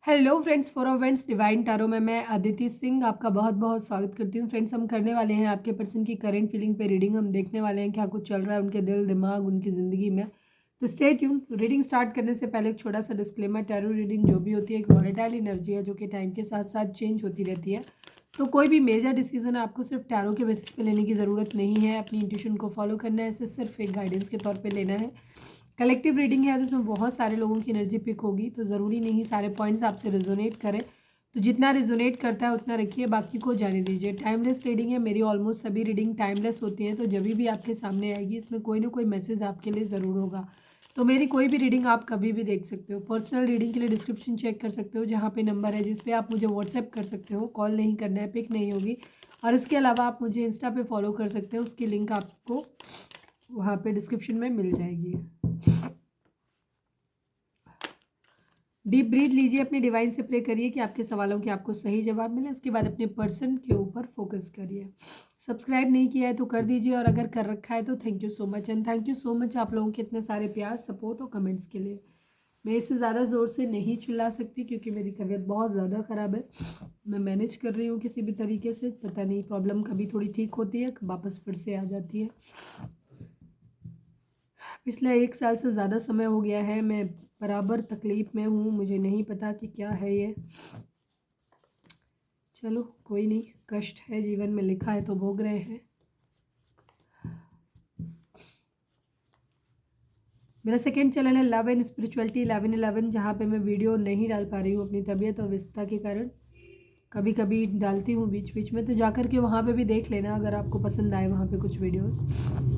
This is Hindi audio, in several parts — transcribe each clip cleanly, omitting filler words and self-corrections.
Hello friends, for friends divine tarot में मैं अदिति सिंह आपका बहुत बहुत स्वागत करती हूँ। फ्रेंड्स, हम करने वाले हैं आपके पर्सन की करंट फीलिंग पे रीडिंग। हम देखने वाले हैं क्या कुछ चल रहा है उनके दिल दिमाग उनकी ज़िंदगी में। तो स्टे ट्यून। रीडिंग स्टार्ट करने से पहले एक छोटा सा डिस्क्लेमर, टैरो रीडिंग जो भी होती है एक वॉलेटाइल एनर्जी है जो कि टाइम के साथ साथ चेंज होती रहती है। तो कोई भी मेजर डिसीजन आपको सिर्फ टैरो के बेसिस पे लेने की ज़रूरत नहीं है। अपनी इंट्यूशन को फॉलो करना है, इसे सिर्फ एक गाइडेंस के तौर पर लेना है। कलेक्टिव रीडिंग है तो उसमें बहुत सारे लोगों की एनर्जी पिक होगी, तो ज़रूरी नहीं सारे पॉइंट्स आपसे रिजोनेट करें। तो जितना रिजोनेट करता है उतना रखिए, बाकी को जाने दीजिए। टाइमलेस रीडिंग है, मेरी ऑलमोस्ट सभी रीडिंग टाइमलेस होती हैं। तो जब भी आपके सामने आएगी इसमें कोई ना कोई मैसेज आपके लिए ज़रूर होगा। तो मेरी कोई भी रीडिंग आप कभी भी देख सकते हो। पर्सनल रीडिंग के लिए डिस्क्रिप्शन चेक कर सकते हो, जहाँ पे नंबर है जिस पे आप मुझे व्हाट्सएप कर सकते हो। कॉल नहीं करना है, पिक नहीं होगी। और इसके अलावा आप मुझे इंस्टा पे फॉलो कर सकते हो, उसकी लिंक आपको वहाँ पे डिस्क्रिप्शन में मिल जाएगी। डीप ब्रीथ लीजिए, अपने डिवाइन से प्रे करिए कि आपके सवालों के आपको सही जवाब मिले। इसके बाद अपने पर्सन के ऊपर फोकस करिए। सब्सक्राइब नहीं किया है तो कर दीजिए, और अगर कर रखा है तो thank you so much. And thank you so much आप लोगों के इतने सारे प्यार, सपोर्ट और कमेंट्स के लिए। मैं इससे ज़्यादा ज़ोर से नहीं चिल्ला सकती क्योंकि मेरी तबीयत बहुत ज़्यादा ख़राब है। मैं मैनेज कर रही हूँ किसी भी तरीके से, पता नहीं प्रॉब्लम कभी थोड़ी ठीक होती है, वापस फिर से आ जाती है। पिछले 1 साल से ज़्यादा समय हो गया है मैं बराबर तकलीफ़ में हूँ। मुझे नहीं पता कि क्या है ये। चलो कोई नहीं, कष्ट है, जीवन में लिखा है तो भोग रहे हैं। मेरा सेकेंड चैनल है लव एंड स्पिरिचुअलिटी 1111, जहाँ पे मैं वीडियो नहीं डाल पा रही हूँ अपनी तबीयत और व्यस्तता के कारण। कभी कभी डालती हूँ बीच बीच में, तो जाकर के वहाँ पे भी देख लेना अगर आपको पसंद आए वहाँ पे कुछ वीडियोस।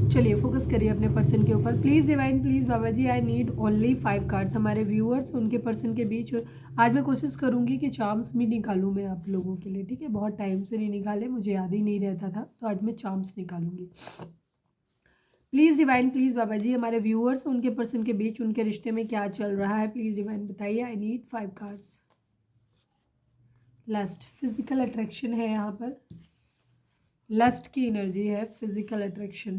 चलिए फोकस करिए अपने पर्सन के ऊपर। Please divine, please Baba ji, I need only 5 cards. हमारे व्यूअर्स उनके पर्सन के बीच आज मैं कोशिश करूँगी कि चार्म्स भी निकालूँ मैं आप लोगों के लिए, ठीक है। बहुत टाइम से नहीं निकाले, मुझे याद ही नहीं रहता था, तो आज मैं charms निकालूंगी। Please divine, please Baba ji, हमारे व्यूअर्स उनके पर्सन के बीच उनके रिश्ते में क्या चल रहा है, प्लीज़ डिवाइन बताइए। I need 5 cards. Lust, physical attraction है यहाँ पर, लस्ट की एनर्जी है, physical attraction.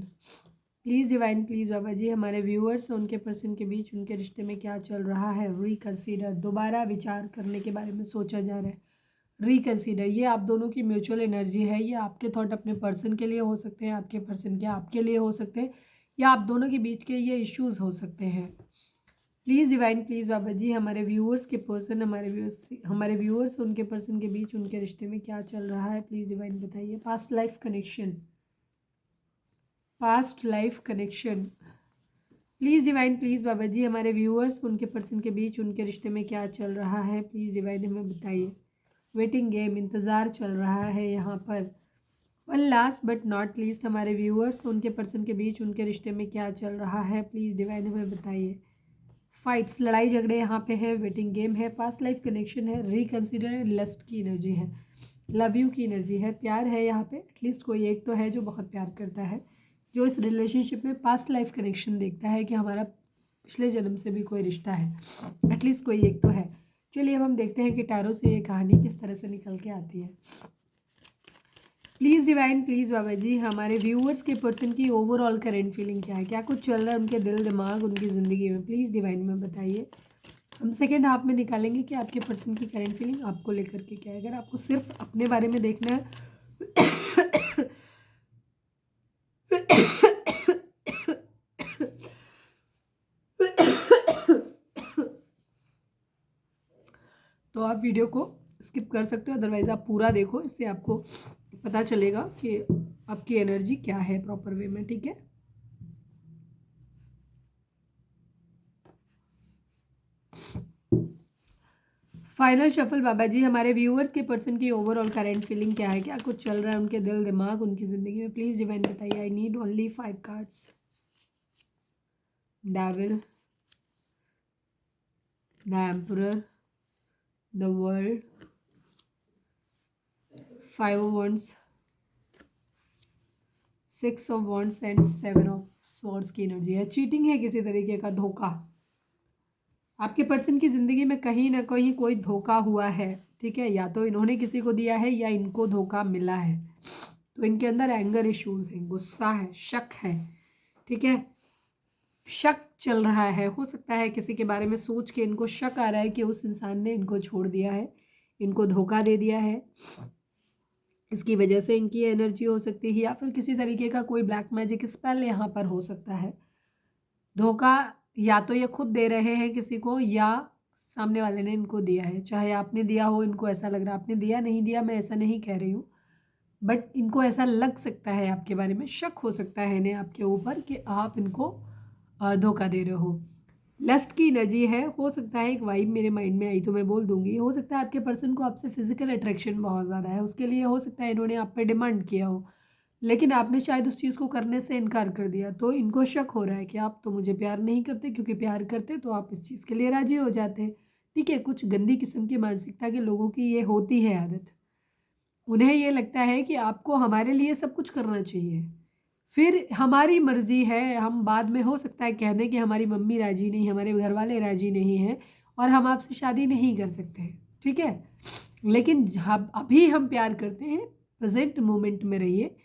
Please divine, please Baba ji, हमारे व्यूअर्स उनके पर्सन के बीच उनके रिश्ते में क्या चल रहा है। रिकंसीडर, दोबारा विचार करने के बारे में सोचा जा रहा है। रिकंसीडर, ये आप दोनों की म्यूचुअल एनर्जी है। ये आपके थॉट अपने पर्सन के लिए हो सकते हैं, आपके पर्सन के आपके लिए हो सकते हैं, या आप दोनों के बीच के ये इश्यूज हो सकते हैं। Please divine, please Baba ji, हमारे व्यूअर्स के पर्सन हमारे व्यूअर्स उनके पर्सन के बीच उनके रिश्ते में क्या चल रहा है, प्लीज़ डिवाइन बताइए। Past life connection, past life connection. Please divine, please Baba ji, हमारे व्यूअर्स उनके पर्सन के बीच उनके रिश्ते में क्या चल रहा है, प्लीज़ डिवाइन हमें बताइए। वेटिंग गेम, इंतज़ार चल रहा है यहाँ पर। One last but not least, हमारे व्यूअर्स उनके पर्सन के बीच उनके रिश्ते में क्या चल रहा है, प्लीज़ डिवाइन हमें बताइए। फाइट्स, लड़ाई झगड़े यहाँ पे है, वेटिंग गेम है, पास्ट लाइफ कनेक्शन है, रिकन्सिडर, लस्ट की एनर्जी है, लव यू की एनर्जी है, प्यार है यहाँ पे। एटलीस्ट कोई एक तो है जो बहुत प्यार करता है, जो इस रिलेशनशिप में पास्ट लाइफ कनेक्शन देखता है कि हमारा पिछले जन्म से भी कोई रिश्ता है। एटलीस्ट कोई एक तो है। चलिए अब हम देखते हैं कि टैरो से ये कहानी किस तरह से निकल के आती है। Please divine, please Baba ji, हमारे व्यूअर्स के पर्सन की ओवरऑल करेंट फीलिंग क्या है, क्या कुछ चल रहा है उनके दिल दिमाग उनकी ज़िंदगी में, प्लीज़ डिवाइन में बताइए। हम सेकेंड हाफ में निकालेंगे कि आपके पर्सन की करेंट फीलिंग आपको लेकर के क्या है। अगर आपको सिर्फ अपने बारे में देखना है तो आप वीडियो को स्किप कर सकते हो, अदरवाइज आप पूरा देखो, इससे आपको पता चलेगा कि आपकी एनर्जी क्या है प्रॉपर वे में, ठीक है। फाइनल शफल बाबा जी, हमारे व्यूअर्स के पर्सन की ओवरऑल करंट फीलिंग क्या है, क्या कुछ चल रहा है उनके दिल दिमाग उनकी ज़िंदगी में, प्लीज़ डिवाइन बताइए। I need only 5 cards. Devil, the emperor, the world, 5 of wands, 6 of wands and 7 of swords की एनर्जी है। चीटिंग है, किसी तरीके का धोखा। आपके पर्सन की ज़िंदगी में कहीं ना कहीं कोई धोखा हुआ है, ठीक है। या तो इन्होंने किसी को दिया है या इनको धोखा मिला है। तो इनके अंदर एंगर इश्यूज हैं, गुस्सा है, शक है, ठीक है। शक चल रहा है, हो सकता है किसी के बारे में सोच के इनको शक आ रहा है कि उस इंसान ने इनको छोड़ दिया है, इनको धोखा दे दिया है, इसकी वजह से इनकी एनर्जी हो सकती है, या फिर किसी तरीके का कोई ब्लैक मैजिक स्पेल यहाँ पर हो सकता है। धोखा या तो ये खुद दे रहे हैं किसी को, या सामने वाले ने इनको दिया है। चाहे आपने दिया हो, इनको ऐसा लग रहा है, आपने दिया नहीं दिया मैं ऐसा नहीं कह रही हूँ, बट इनको ऐसा लग सकता है, आपके बारे में शक हो सकता है इन्हें आपके ऊपर कि आप इनको धोखा दे रहे हो। लस्ट की एनर्जी है, हो सकता है एक वाइब मेरे माइंड में आई तो मैं बोल दूंगी, हो सकता है आपके पर्सन को आपसे फिजिकल अट्रैक्शन बहुत ज़्यादा है, उसके लिए हो सकता है इन्होंने आप पे डिमांड किया हो, लेकिन आपने शायद उस चीज़ को करने से इनकार कर दिया, तो इनको शक हो रहा है कि आप तो मुझे प्यार नहीं करते, क्योंकि प्यार करते तो आप इस चीज़ के लिए राजी हो जाते। ठीक है, कुछ गंदी किस्म की मानसिकता के लोगों की ये होती है आदत। उन्हें ये लगता है कि आपको हमारे लिए सब कुछ करना चाहिए, फिर हमारी मर्ज़ी है, हम बाद में हो सकता है कह दें कि हमारी मम्मी राज़ी नहीं, हमारे घर वाले राज़ी नहीं हैं और हम आपसे शादी नहीं कर सकते, ठीक है? लेकिन जब अभी हम प्यार करते हैं, प्रेज़ेंट मोमेंट में रहिए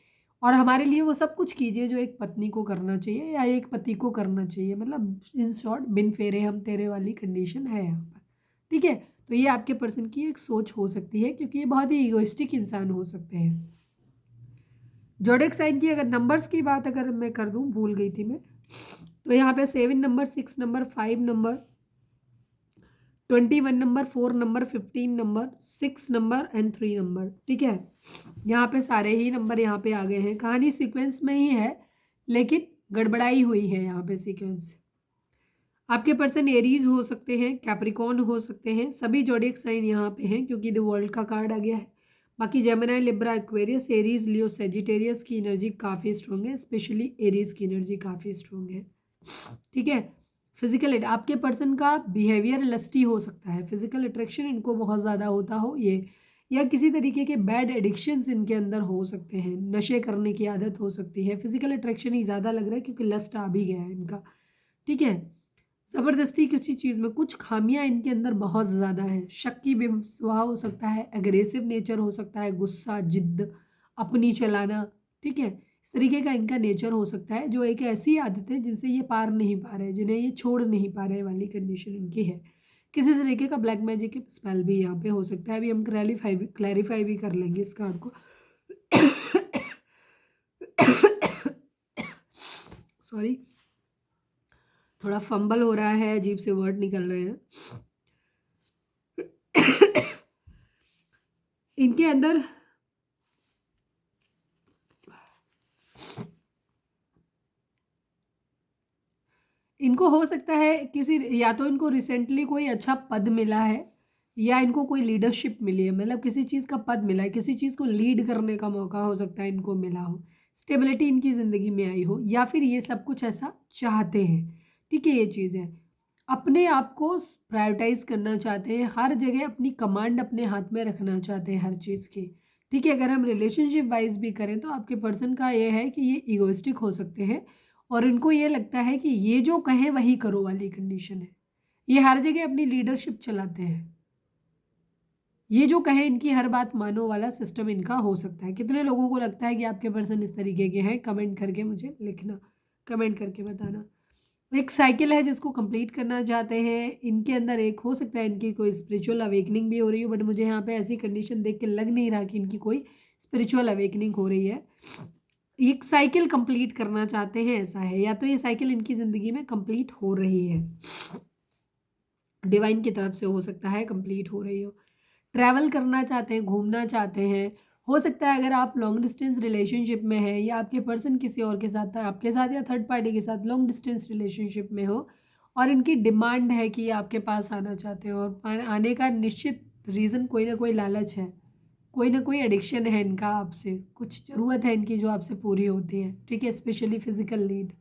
और हमारे लिए वो सब कुछ कीजिए जो एक पत्नी को करना चाहिए या एक पति को करना चाहिए। मतलब इन शॉर्ट, बिन फेरे हम तेरे वाली कंडीशन है यहाँ पर, ठीक है? तो ये आपके पर्सन की एक सोच हो सकती है, क्योंकि ये बहुत ही ईगोइस्टिक इंसान हो सकते हैं। ज़ोडिएक साइन की अगर नंबर्स की बात अगर मैं कर दूं, भूल गई थी मैं, तो यहाँ पे 7 number, 6 number, 5 number, 21 number, 4 number, 15 number, 6 number and 3 number, ठीक है? यहाँ पे सारे ही नंबर यहाँ पे आ गए हैं। कहानी सीक्वेंस में ही है, लेकिन गड़बड़ाई हुई है यहाँ पे सीक्वेंस। आपके पर्सन एरीज हो सकते हैं, कैप्रिकॉर्न हो सकते हैं, सभी ज़ोडिएक साइन यहाँ पे हैं क्योंकि द वर्ल्ड का कार्ड आ गया है। बाकी जेमिनी, लिब्रा, एक्वेरियस, एरीज, लियो, सेजिटेरियस की एनर्जी काफ़ी स्ट्रॉन्ग है, स्पेशली एरीज की एनर्जी काफ़ी स्ट्रॉन्ग है, ठीक है? फिजिकल आपके पर्सन का बिहेवियर लस्टी हो सकता है, फिजिकल अट्रैक्शन इनको बहुत ज़्यादा होता हो ये, या किसी तरीके के बैड एडिक्शंस इनके अंदर हो सकते हैं, नशे करने की आदत हो सकती है। फिजिकल अट्रैक्शन ही ज़्यादा लग रहा है क्योंकि लस्ट आ भी गया है इनका, ठीक है? ज़बरदस्ती किसी चीज़ में कुछ खामियां इनके अंदर बहुत ज़्यादा है, शक की बेस्वाह हो सकता है, एग्रेसिव नेचर हो सकता है, गुस्सा, जिद्द, अपनी चलाना, ठीक है? इस तरीके का इनका नेचर हो सकता है, जो एक ऐसी आदत है जिनसे ये पार नहीं पा रहे, जिन्हें ये छोड़ नहीं पा रहे वाली कंडीशन इनकी है। किसी तरीके का ब्लैक मैजिक स्पेल भी यहाँ पे हो सकता है, अभी हम क्लैरिफाई भी कर लेंगे इस कार्ड को। सॉरी, थोड़ा फंबल हो रहा है, अजीब से वर्ड निकल रहे हैं। इनके अंदर इनको हो सकता है किसी, या तो इनको रिसेंटली कोई अच्छा पद मिला है, या इनको कोई लीडरशिप मिली है, मतलब किसी चीज़ का पद मिला है, किसी चीज़ को लीड करने का मौका हो सकता है इनको मिला हो, स्टेबिलिटी इनकी ज़िंदगी में आई हो, या फिर ये सब कुछ ऐसा चाहते हैं, ठीक है? ये चीज़ है, अपने आप को प्रायोरिटाइज करना चाहते हैं, हर जगह अपनी कमांड अपने हाथ में रखना चाहते हैं हर चीज़ की, ठीक है? अगर हम रिलेशनशिप वाइज भी करें तो आपके पर्सन का ये है कि ये ईगोइस्टिक हो सकते हैं और इनको ये लगता है कि ये जो कहें वही करो वाली कंडीशन है। ये हर जगह अपनी लीडरशिप चलाते हैं, ये जो कहे इनकी हर बात मानो वाला सिस्टम इनका हो सकता है। कितने लोगों को लगता है कि आपके पर्सन इस तरीके के हैं? कमेंट करके मुझे लिखना, कमेंट करके बताना। एक साइकिल है जिसको कंप्लीट करना चाहते हैं, इनके अंदर एक हो सकता है इनकी कोई स्पिरिचुअल अवेकनिंग भी हो रही हो, बट मुझे यहाँ पे ऐसी कंडीशन देख के लग नहीं रहा कि इनकी कोई स्पिरिचुअल अवेकनिंग हो रही है। एक साइकिल कंप्लीट करना चाहते हैं, ऐसा है, या तो ये साइकिल इनकी ज़िंदगी में कंप्लीट हो रही है, डिवाइन की तरफ से हो सकता है कंप्लीट हो रही हो। ट्रैवल करना चाहते हैं, घूमना चाहते हैं, हो सकता है अगर आप लॉन्ग डिस्टेंस रिलेशनशिप में है, या आपके पर्सन किसी और के साथ, आपके साथ या थर्ड पार्टी के साथ लॉन्ग डिस्टेंस रिलेशनशिप में हो, और इनकी डिमांड है कि ये आपके पास आना चाहते हो, और आने का निश्चित रीज़न कोई ना कोई लालच है, कोई ना कोई एडिक्शन है इनका आपसे, कुछ ज़रूरत है इनकी जो आपसे पूरी होती है, ठीक है? Specially physical need.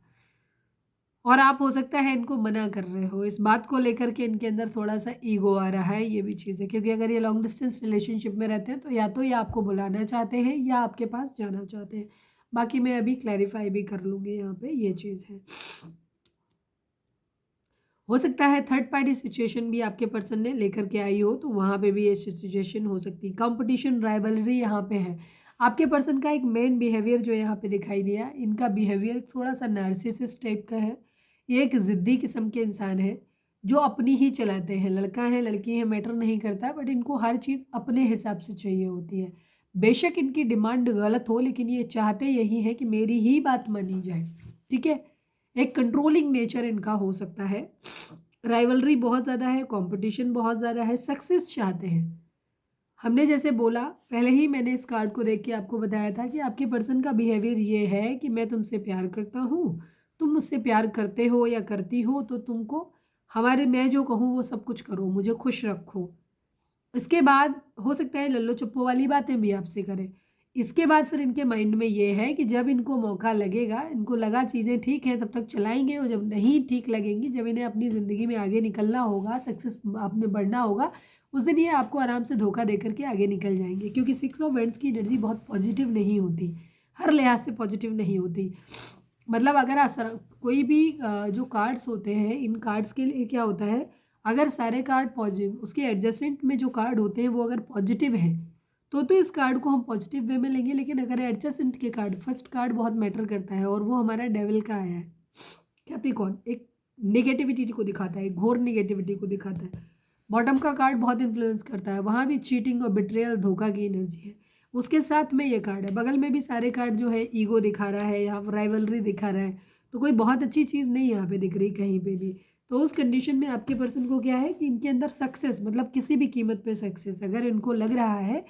और आप हो सकता है इनको मना कर रहे हो, इस बात को लेकर के इनके अंदर थोड़ा सा ईगो आ रहा है, ये भी चीज़ है, क्योंकि अगर ये लॉन्ग डिस्टेंस रिलेशनशिप में रहते हैं तो ये आपको बुलाना चाहते हैं या आपके पास जाना चाहते हैं। बाकी मैं अभी क्लैरिफाई भी कर लूँगी यहाँ पे, ये चीज़ है। हो सकता है थर्ड पार्टी सिचुएशन भी आपके पर्सन ने लेकर के आई हो, तो वहाँ पे भी ये सिचुएशन हो सकती है। कंपटीशन, राइवलरी यहाँ पे है। आपके पर्सन का एक मेन बिहेवियर जो यहाँ पे दिखाई दिया, इनका बिहेवियर थोड़ा सा नार्सिसिस्ट टाइप का है, एक ज़िद्दी किस्म के इंसान है जो अपनी ही चलाते हैं। लड़का है लड़की है मैटर नहीं करता, बट इनको हर चीज़ अपने हिसाब से चाहिए होती है। बेशक इनकी डिमांड गलत हो, लेकिन ये चाहते यही है कि मेरी ही बात मानी जाए। ठीक है, एक कंट्रोलिंग नेचर इनका हो सकता है। राइवलरी बहुत ज़्यादा है, कंपटीशन बहुत ज़्यादा है, सक्सेस चाहते हैं। हमने जैसे बोला पहले ही, मैंने इस कार्ड को देख के आपको बताया था कि आपके पर्सन का बिहेवियर ये है कि मैं तुमसे प्यार करता हूँ, तुम मुझसे प्यार करते हो या करती हो, तो तुमको हमारे मैं जो कहूँ वो सब कुछ करो, मुझे खुश रखो। इसके बाद हो सकता है लल्लो चप्पो वाली बातें भी आपसे करें। इसके बाद फिर इनके माइंड में ये है कि जब इनको मौका लगेगा, इनको लगा चीज़ें ठीक हैं तब तक चलाएंगे, और जब नहीं ठीक लगेंगी, जब इन्हें अपनी ज़िंदगी में आगे निकलना होगा, सक्सेस आपने बढ़ना होगा, उस दिन ये आपको आराम से धोखा दे करके आगे निकल जाएंगे। क्योंकि 6 ऑफ वैंड्स की एनर्जी बहुत पॉजिटिव नहीं होती, हर लिहाज से पॉजिटिव नहीं होती। मतलब अगर असर कोई भी जो कार्ड्स होते हैं, इन कार्ड्स के लिए क्या होता है, अगर सारे कार्ड पॉजिटिव, उसके एडजस्टमेंट में जो कार्ड होते हैं वो अगर पॉजिटिव हैं, तो इस कार्ड को हम पॉजिटिव वे में लेंगे। लेकिन अगर एडजस्टमेंट के कार्ड, फर्स्ट कार्ड बहुत मैटर करता है, और वो हमारा डेविल का आया है, कैप्रिकॉर्न, एक नेगेटिविटी को दिखाता है, घोर नेगेटिविटी को दिखाता है। बॉटम का कार्ड बहुत इन्फ्लुएंस करता है, वहाँ भी चीटिंग और बिट्रेयल, धोखा की एनर्जी है। उसके साथ में ये कार्ड है, बगल में भी सारे कार्ड जो है ईगो दिखा रहा है, यहाँ राइवलरी दिखा रहा है, तो कोई बहुत अच्छी चीज़ नहीं यहाँ पे दिख रही कहीं पे भी। तो उस कंडीशन में आपके पर्सन को क्या है कि इनके अंदर सक्सेस, मतलब किसी भी कीमत पे सक्सेस, अगर इनको लग रहा है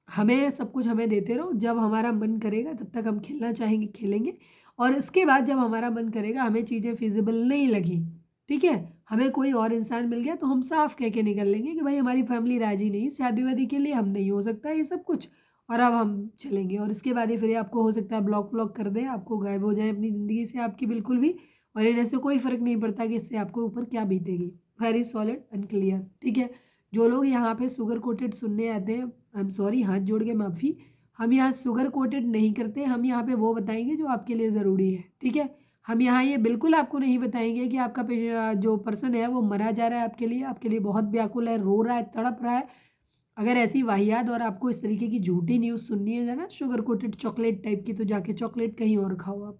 हमें सब कुछ हमें देते रहो, जब हमारा मन करेगा तब तक हम खेलना चाहेंगे खेलेंगे, और इसके बाद जब हमारा मन करेगा, हमें चीज़ें फिजिबल नहीं लगी, ठीक है, हमें कोई और इंसान मिल गया, तो हम साफ कह के निकल लेंगे कि भाई हमारी फैमिली राजी नहीं, शादी वादी के लिए हम नहीं हो सकता ये सब कुछ, और अब हम चलेंगे। और इसके बाद ही फिर आपको हो सकता है ब्लॉक व्लॉक कर दें, आपको गायब हो जाए अपनी ज़िंदगी से आपकी बिल्कुल भी, और इन्हें से कोई फ़र्क नहीं पड़ता कि इससे आपको ऊपर क्या बीतेगी। Very solid and clear. ठीक है, जो लोग यहाँ पे शुगर कोटेड सुनने आते हैं, आई एम सॉरी, हाथ जोड़ के माफ़ी, हम यहाँ शुगर कोटेड नहीं करते, हम यहाँ पे वो बताएंगे जो आपके लिए ज़रूरी है। ठीक है, हम यहाँ ये बिल्कुल आपको नहीं बताएंगे कि आपका जो पर्सन है वो मरा जा रहा है आपके लिए बहुत व्याकुल है, रो रहा है, तड़प रहा है। अगर ऐसी वाहियात और आपको इस तरीके की झूठी न्यूज़ सुननी है ना, शुगर कोटेड चॉकलेट टाइप की, तो जाके चॉकलेट कहीं और खाओ आप।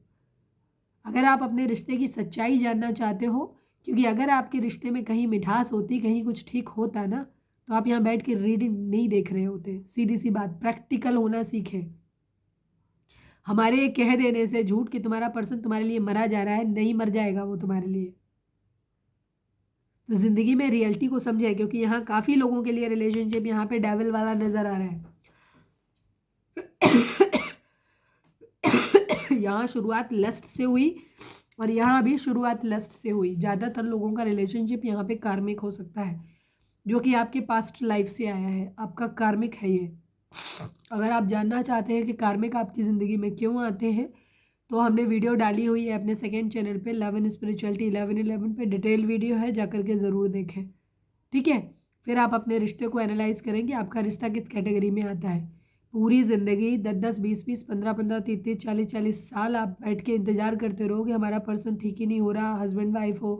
अगर आप अपने रिश्ते की सच्चाई जानना चाहते हो, क्योंकि अगर आपके रिश्ते में कहीं मिठास होती, कहीं कुछ ठीक होता ना, तो आप यहाँ बैठ के रीडिंग नहीं देख रहे होते। सीधी सी बात, प्रैक्टिकल होना सीखें। हमारे कह देने से झूठ कि तुम्हारा पर्सन तुम्हारे लिए मरा जा रहा है, नहीं मर जाएगा वो तुम्हारे लिए। तो ज़िंदगी में रियलिटी को समझें, क्योंकि यहाँ काफ़ी लोगों के लिए रिलेशनशिप यहाँ पे डेविल वाला नज़र आ रहा है। यहाँ शुरुआत लस्ट से हुई, और यहाँ भी शुरुआत लस्ट से हुई। ज़्यादातर लोगों का रिलेशनशिप यहाँ पे कार्मिक हो सकता है, जो कि आपके पास्ट लाइफ से आया है, आपका कार्मिक है ये। अगर आप जानना चाहते हैं कि कार्मिक आपकी ज़िंदगी में क्यों आते हैं, तो हमने वीडियो डाली हुई है अपने सेकेंड चैनल पे, लव एंड स्पिरिचुअलिटी 1111 पे, डिटेल वीडियो है, जा करके ज़रूर देखें। ठीक है, फिर आप अपने रिश्ते को एनालाइज करेंगे, आपका रिश्ता किस कैटेगरी में आता है। पूरी ज़िंदगी 10-10, 20-20, 15-15, 30-30, 40-40 साल आप बैठ के इंतज़ार करते रहोगे, हमारा पर्सन ठीक ही नहीं हो रहा, हस्बैंड वाइफ हो,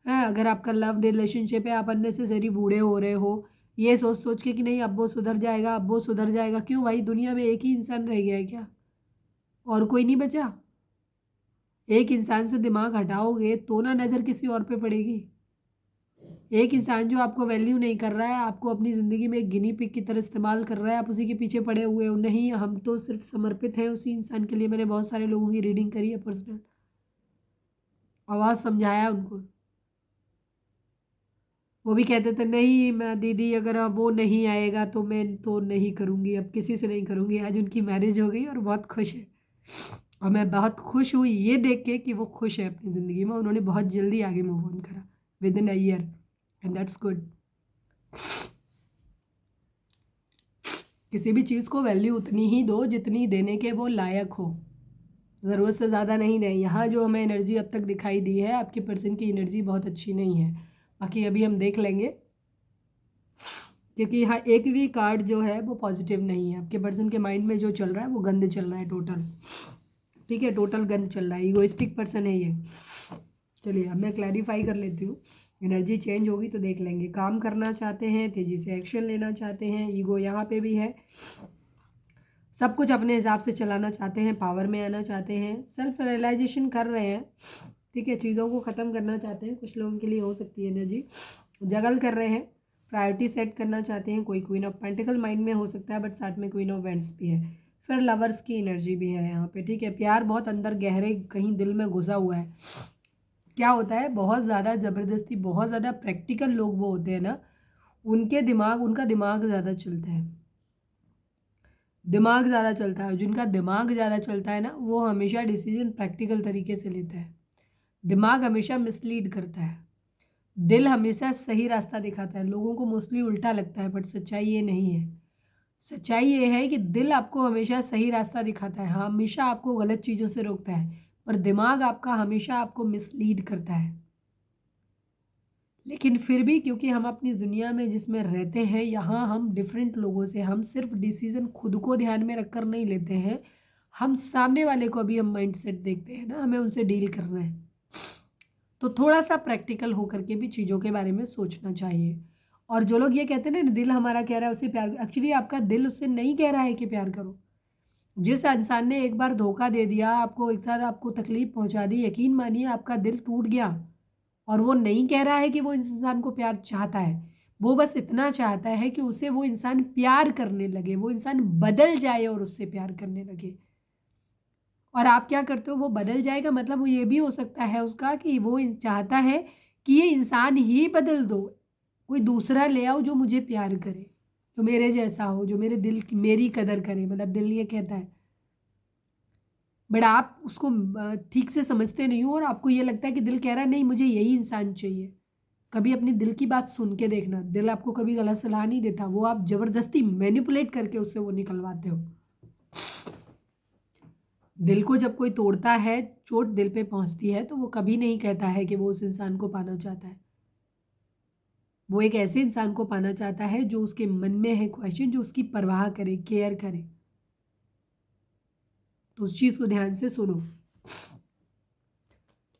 है, अगर आपका लव रिलेशनशिप है, आप अननेसेसरी बूढ़े हो रहे हो, ये सोच सोच के कि नहीं अब वो सुधर जाएगा, अब वो सुधर जाएगा। क्यों भाई, दुनिया में एक ही इंसान रह गया है क्या, और कोई नहीं बचा? एक इंसान से दिमाग हटाओगे तो ना नज़र किसी और पे पड़ेगी। एक इंसान जो आपको वैल्यू नहीं कर रहा है, आपको अपनी ज़िंदगी में एक गिनी पिग की तरह इस्तेमाल कर रहा है, आप उसी के पीछे पड़े हुए हो। नहीं, हम तो सिर्फ समर्पित हैं उसी इंसान के लिए। मैंने बहुत सारे लोगों की रीडिंग करी है पर्सनल, आवाज़ समझाया उनको, वो भी कहते थे नहीं मैं दीदी, अगर अब वो नहीं आएगा तो मैं तो नहीं करूँगी, अब किसी से नहीं करूँगी। आज उनकी मैरिज हो गई और बहुत खुश है, और मैं बहुत खुश हुई ये देख के कि वो खुश है अपनी ज़िंदगी में। उन्होंने बहुत जल्दी आगे मूव ऑन करा, with in a year, and that's good. किसी भी चीज़ को वैल्यू उतनी ही दो जितनी देने के वो लायक हो, ज़रूरत से ज़्यादा नहीं दें। यहाँ जो हमें एनर्जी अब तक दिखाई दी है, आपके पर्सन की एनर्जी बहुत अच्छी नहीं है, बाकी अभी हम देख लेंगे, क्योंकि यहाँ एक भी कार्ड जो है वो पॉजिटिव नहीं है। आपके पर्सन के माइंड में जो चल रहा है वो गंद चल रहा है टोटल। ठीक है, टोटल गंद चल रहा है, ईगोइस्टिक पर्सन है ये। चलिए अब मैं क्लैरिफाई कर लेती हूँ, एनर्जी चेंज होगी तो देख लेंगे। काम करना चाहते हैं, तेज़ी से एक्शन लेना चाहते हैं, ईगो यहाँ पे भी है, सब कुछ अपने हिसाब से चलाना चाहते हैं, पावर में आना चाहते हैं, सेल्फ रियलाइजेशन कर रहे हैं, ठीक है, चीज़ों को ख़त्म करना चाहते हैं, कुछ लोगों के लिए हो सकती है एनर्जी। जगल कर रहे हैं, प्रायोरिटी सेट करना चाहते हैं, कोई क्वीन ऑफ पेंटिकल माइंड में हो सकता है, बट साथ में क्वीन ऑफ वेंट्स भी है। फिर लवर्स की एनर्जी भी है यहाँ पे, ठीक है। प्यार बहुत अंदर गहरे कहीं दिल में घुसा हुआ है। क्या होता है, बहुत ज़्यादा ज़बरदस्ती, बहुत ज़्यादा प्रैक्टिकल लोग वो होते हैं ना, उनका दिमाग ज़्यादा चलता है, दिमाग ज़्यादा चलता है। जिनका दिमाग ज़्यादा चलता है ना, वो हमेशा डिसीजन प्रैक्टिकल तरीके से लेता है। दिमाग हमेशा मिसलीड करता है, दिल हमेशा सही रास्ता दिखाता है। लोगों को मोस्टली उल्टा लगता है, बट सच्चाई ये नहीं है। सच्चाई ये है कि दिल आपको हमेशा सही रास्ता दिखाता है, हमेशा आपको गलत चीज़ों से रोकता है, पर दिमाग आपका हमेशा आपको मिसलीड करता है। लेकिन फिर भी क्योंकि हम अपनी दुनिया में जिसमें रहते हैं, यहाँ हम डिफरेंट लोगों से, हम सिर्फ डिसीज़न खुद को ध्यान में रखकर नहीं लेते हैं, हम सामने वाले को भी हम माइंड सेट देखते हैं ना, हमें उनसे डील करना है। तो थोड़ा सा प्रैक्टिकल होकर के भी चीज़ों के बारे में सोचना चाहिए। और जो लोग ये कहते हैं ना, दिल हमारा कह रहा है उसे प्यार, एक्चुअली आपका दिल उससे नहीं कह रहा है कि प्यार करो। जिस इंसान ने एक बार धोखा दे दिया आपको, एक साथ आपको तकलीफ पहुंचा दी, यकीन मानिए आपका दिल टूट गया। और वो नहीं कह रहा है कि वो इस इंसान को प्यार चाहता है, वो बस इतना चाहता है कि उसे वो इंसान प्यार करने लगे, वो इंसान बदल जाए और उससे प्यार करने लगे। और आप क्या करते हो, वो बदल जाएगा मतलब वो ये भी हो सकता है उसका कि वो चाहता है कि ये इंसान ही बदल दो, कोई दूसरा ले आओ जो मुझे प्यार करे, जो मेरे जैसा हो, जो मेरे दिल की मेरी कदर करे, मतलब दिल ये कहता है। बट आप उसको ठीक से समझते नहीं हो और आपको ये लगता है कि दिल कह रहा है नहीं मुझे यही इंसान चाहिए। कभी अपनी दिल की बात सुन के देखना, दिल आपको कभी गलत सलाह नहीं देता, वो आप ज़बरदस्ती मैनिपुलेट करके उससे वो निकलवाते हो। दिल को जब कोई तोड़ता है, चोट दिल पे पहुंचती है, तो वो कभी नहीं कहता है कि वो उस इंसान को पाना चाहता है। वो एक ऐसे इंसान को पाना चाहता है जो उसके मन में है क्वेश्चन, जो उसकी परवाह करे, केयर करे। तो उस चीज़ को ध्यान से सुनो।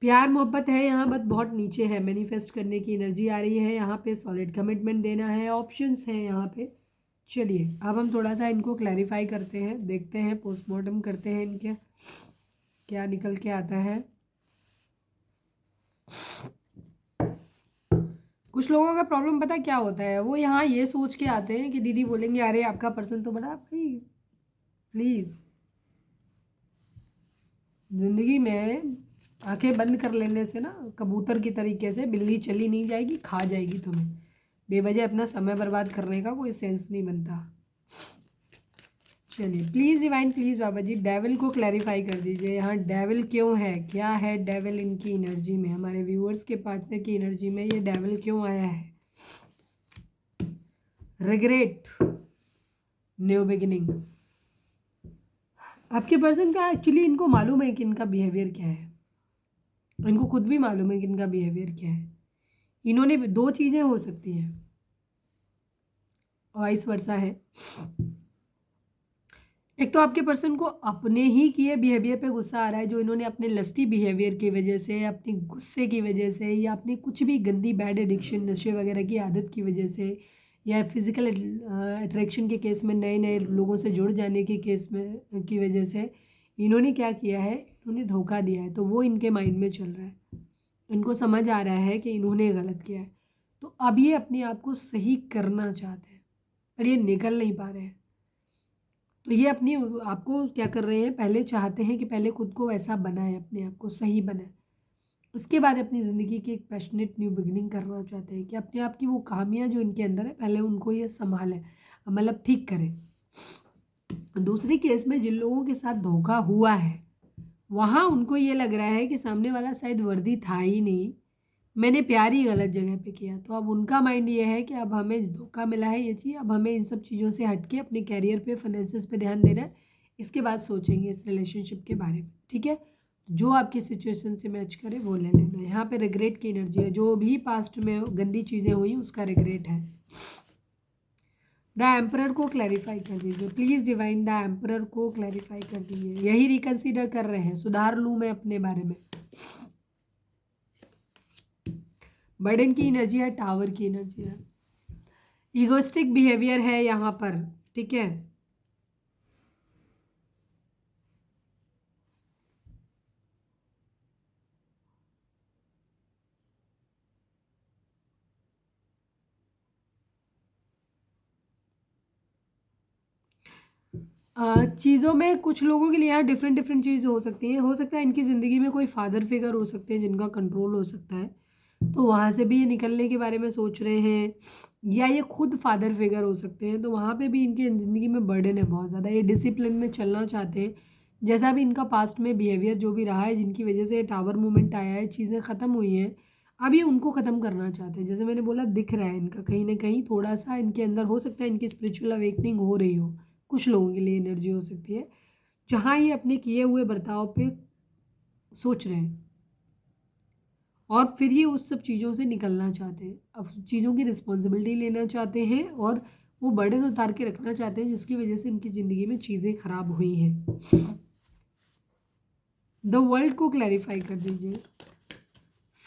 प्यार मोहब्बत है यहाँ, बस बहुत नीचे है। मैनिफेस्ट करने की एनर्जी आ रही है यहाँ पे, सॉलिड कमिटमेंट देना है, ऑप्शंस हैं यहाँ पे। चलिए अब हम थोड़ा सा इनको क्लैरिफाई करते हैं, देखते हैं, पोस्टमार्टम करते हैं इनके क्या निकल के आता है। कुछ लोगों का प्रॉब्लम पता क्या होता है, वो यहाँ ये सोच के आते हैं कि दीदी बोलेंगे अरे आपका पर्सन तो बड़ा, भाई प्लीज़, ज़िंदगी में आंखें बंद कर लेने से ना, कबूतर की तरीके से बिल्ली चली नहीं जाएगी, खा जाएगी तुम्हें। बेवजह अपना समय बर्बाद करने का कोई सेंस नहीं बनता। चलिए please divine, please Baba ji devil को क्लैरिफाई कर दीजिए, यहाँ डेविल क्यों है, क्या है डेविल इनकी एनर्जी में, हमारे व्यूअर्स के पार्टनर की एनर्जी में ये डेविल क्यों आया है। Regret, new beginning. आपके पर्सन का एक्चुअली इनको मालूम है कि इनका बिहेवियर क्या है, इनको खुद भी मालूम है कि इनका बिहेवियर क्या है। इन्होंने दो चीज़ें हो सकती हैं, वाइस वर्सा है। एक तो आपके पर्सन को अपने ही किए बिहेवियर पे गुस्सा आ रहा है, जो इन्होंने अपने लस्टी बिहेवियर की वजह से, अपने गुस्से की वजह से, या अपनी कुछ भी गंदी बैड एडिक्शन, नशे वगैरह की आदत की वजह से, या फिजिकल अट्रैक्शन के केस में नए नए लोगों से जुड़ जाने के केस में की वजह से इन्होंने क्या किया है, इन्होंने धोखा दिया है। तो वो इनके माइंड में चल रहा है, इनको समझ आ रहा है कि इन्होंने गलत किया है। तो अब ये अपने आप को सही करना चाहते हैं, पर ये निकल नहीं पा रहे हैं। तो ये अपनी आपको क्या कर रहे हैं, पहले चाहते हैं कि पहले खुद को वैसा बनाए, अपने आप को सही बनाए, उसके बाद अपनी ज़िंदगी की एक पैशनेट न्यू बिगिनिंग करना चाहते हैं कि अपने आप की वो खामियां जो इनके अंदर है पहले उनको ये संभालें, मतलब ठीक करें। दूसरे केस में जिन लोगों के साथ धोखा हुआ है, वहाँ उनको ये लग रहा है कि सामने वाला शायद वर्दी था ही नहीं, मैंने प्यार ही गलत जगह पे किया। तो अब उनका माइंड ये है कि अब हमें धोखा मिला है ये चीज़, अब हमें इन सब चीज़ों से हट के अपने कैरियर पे, फाइनेंसेस पे ध्यान देना है। इसके बाद सोचेंगे इस रिलेशनशिप के बारे में, ठीक है। जो आपकी सिचुएशन से मैच करे वो ले लेना। यहाँ पे रिग्रेट की एनर्जी है, जो भी पास्ट में गंदी चीज़ें हुई उसका रिग्रेट है। द एम्परर को क्लैरिफाई कर दीजिए प्लीज़ डिवाइन, द एम्परर को क्लैरिफाई कर दीजिए। यही रिकन्सिडर कर रहे हैं, सुधार लूँ मैं अपने बारे में। बर्डन की एनर्जी है, टावर की एनर्जी है, ईगोस्टिक बिहेवियर है यहाँ पर, ठीक है। चीज़ों में कुछ लोगों के लिए यहाँ डिफरेंट डिफरेंट चीज़ हो सकती हैं। हो सकता है इनकी ज़िंदगी में कोई फादर फिगर हो सकते हैं जिनका कंट्रोल हो सकता है, तो वहाँ से भी ये निकलने के बारे में सोच रहे हैं, या ये खुद फादर फिगर हो सकते हैं, तो वहाँ पे भी इनकी ज़िंदगी में बर्डन है बहुत ज़्यादा। ये डिसिप्लिन में चलना चाहते हैं, जैसा भी इनका पास्ट में बिहेवियर जो भी रहा है, जिनकी वजह से टावर मूवमेंट आया है, चीज़ें ख़त्म हुई हैं, अब ये उनको ख़त्म करना चाहते हैं। जैसे मैंने बोला, दिख रहा है इनका कहीं ना कहीं थोड़ा सा इनके अंदर हो सकता है इनकी स्पिरिचुअल अवेकनिंग हो रही हो। कुछ लोगों के लिए एनर्जी हो सकती है जहाँ ये अपने किए हुए बर्ताव पे सोच रहे हैं, और फिर ये उस सब चीज़ों से निकलना चाहते हैं। अब चीज़ों की रिस्पॉन्सिबिलिटी लेना चाहते हैं और वो बर्डन उतार के रखना चाहते हैं जिसकी वजह से इनकी ज़िंदगी में चीज़ें खराब हुई हैं। द वर्ल्ड को क्लैरिफाई कर दीजिए।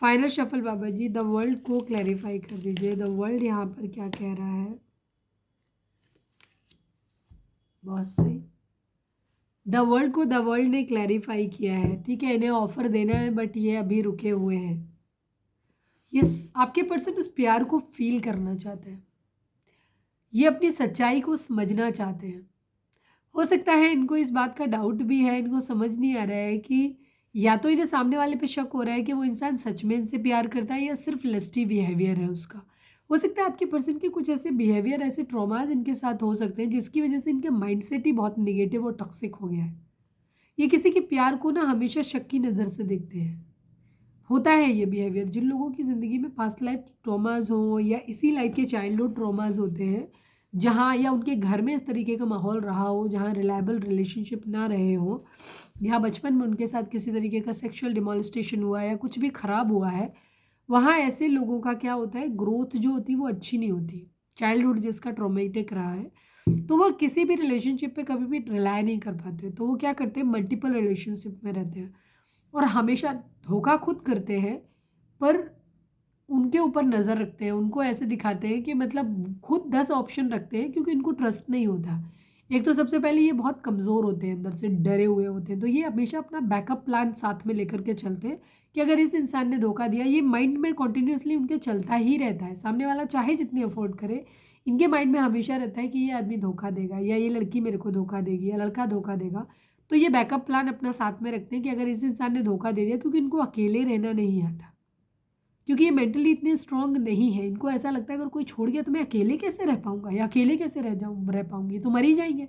Final shuffle Baba ji, the world को क्लैरिफाई कर दीजिए। द वर्ल्ड यहाँ पर क्या कह रहा है? बहुत सही। द वर्ल्ड को द वर्ल्ड ने क्लैरिफाई किया है, ठीक है। इन्हें ऑफर देना है बट ये अभी रुके हुए हैं। ये आपके पर्सन उस प्यार को फील करना चाहते हैं, ये अपनी सच्चाई को समझना चाहते हैं। हो सकता है इनको इस बात का डाउट भी है, इनको समझ नहीं आ रहा है कि या तो इन्हें सामने वाले पे शक हो रहा है कि वो इंसान सच में इनसे प्यार करता है या सिर्फ लस्टी बिहेवियर है उसका। हो सकता है आपके पर्सन के कुछ ऐसे बिहेवियर, ऐसे ट्रॉमाज इनके साथ हो सकते हैं जिसकी वजह से इनके माइंडसेट ही बहुत निगेटिव और टॉक्सिक हो गया है। ये किसी के प्यार को ना हमेशा शक की नज़र से देखते हैं। होता है ये बिहेवियर जिन लोगों की ज़िंदगी में पास्ट लाइफ ट्रॉमाज हो या इसी लाइफ के चाइल्डहुड ट्रॉमाज होते हैं, जहाँ या उनके घर में इस तरीके का माहौल रहा हो जहाँ रिलायबल रिलेशनशिप ना रहे हो, या बचपन में उनके साथ किसी तरीके का सेक्सुअल डिमोलिस्टेशन हुआ या कुछ भी खराब हुआ है, वहाँ ऐसे लोगों का क्या होता है, ग्रोथ जो होती है वो अच्छी नहीं होती। चाइल्डहुड जिसका ट्रॉमेटिक रहा है, तो वो किसी भी रिलेशनशिप पे कभी भी रिलाय नहीं कर पाते, तो वो क्या करते हैं, मल्टीपल रिलेशनशिप में रहते हैं और हमेशा धोखा खुद करते हैं, पर उनके ऊपर नज़र रखते हैं, उनको ऐसे दिखाते हैं कि मतलब खुद 10 ऑप्शन रखते हैं क्योंकि इनको ट्रस्ट नहीं होता। एक तो सबसे पहले ये बहुत कमज़ोर होते हैं, अंदर से डरे हुए होते हैं, तो ये हमेशा अपना बैकअप प्लान साथ में लेकर के चलते हैं कि अगर इस इंसान ने धोखा दिया, ये माइंड में कंटिन्यूअसली उनके चलता ही रहता है। सामने वाला चाहे जितनी अफोर्ड करे, इनके माइंड में हमेशा रहता है कि ये आदमी धोखा देगा या ये लड़की मेरे को धोखा देगी या लड़का धोखा देगा। तो ये बैकअप प्लान अपना साथ में रखते हैं कि अगर इस इंसान ने धोखा दे दिया, क्योंकि इनको अकेले रहना नहीं आता, क्योंकि ये मेंटली इतने स्ट्रांग नहीं है। इनको ऐसा लगता है अगर कोई छोड़ गया तो मैं अकेले कैसे रह पाऊंगा या अकेले कैसे रह पाऊंगी, तो मर ही जाएंगे।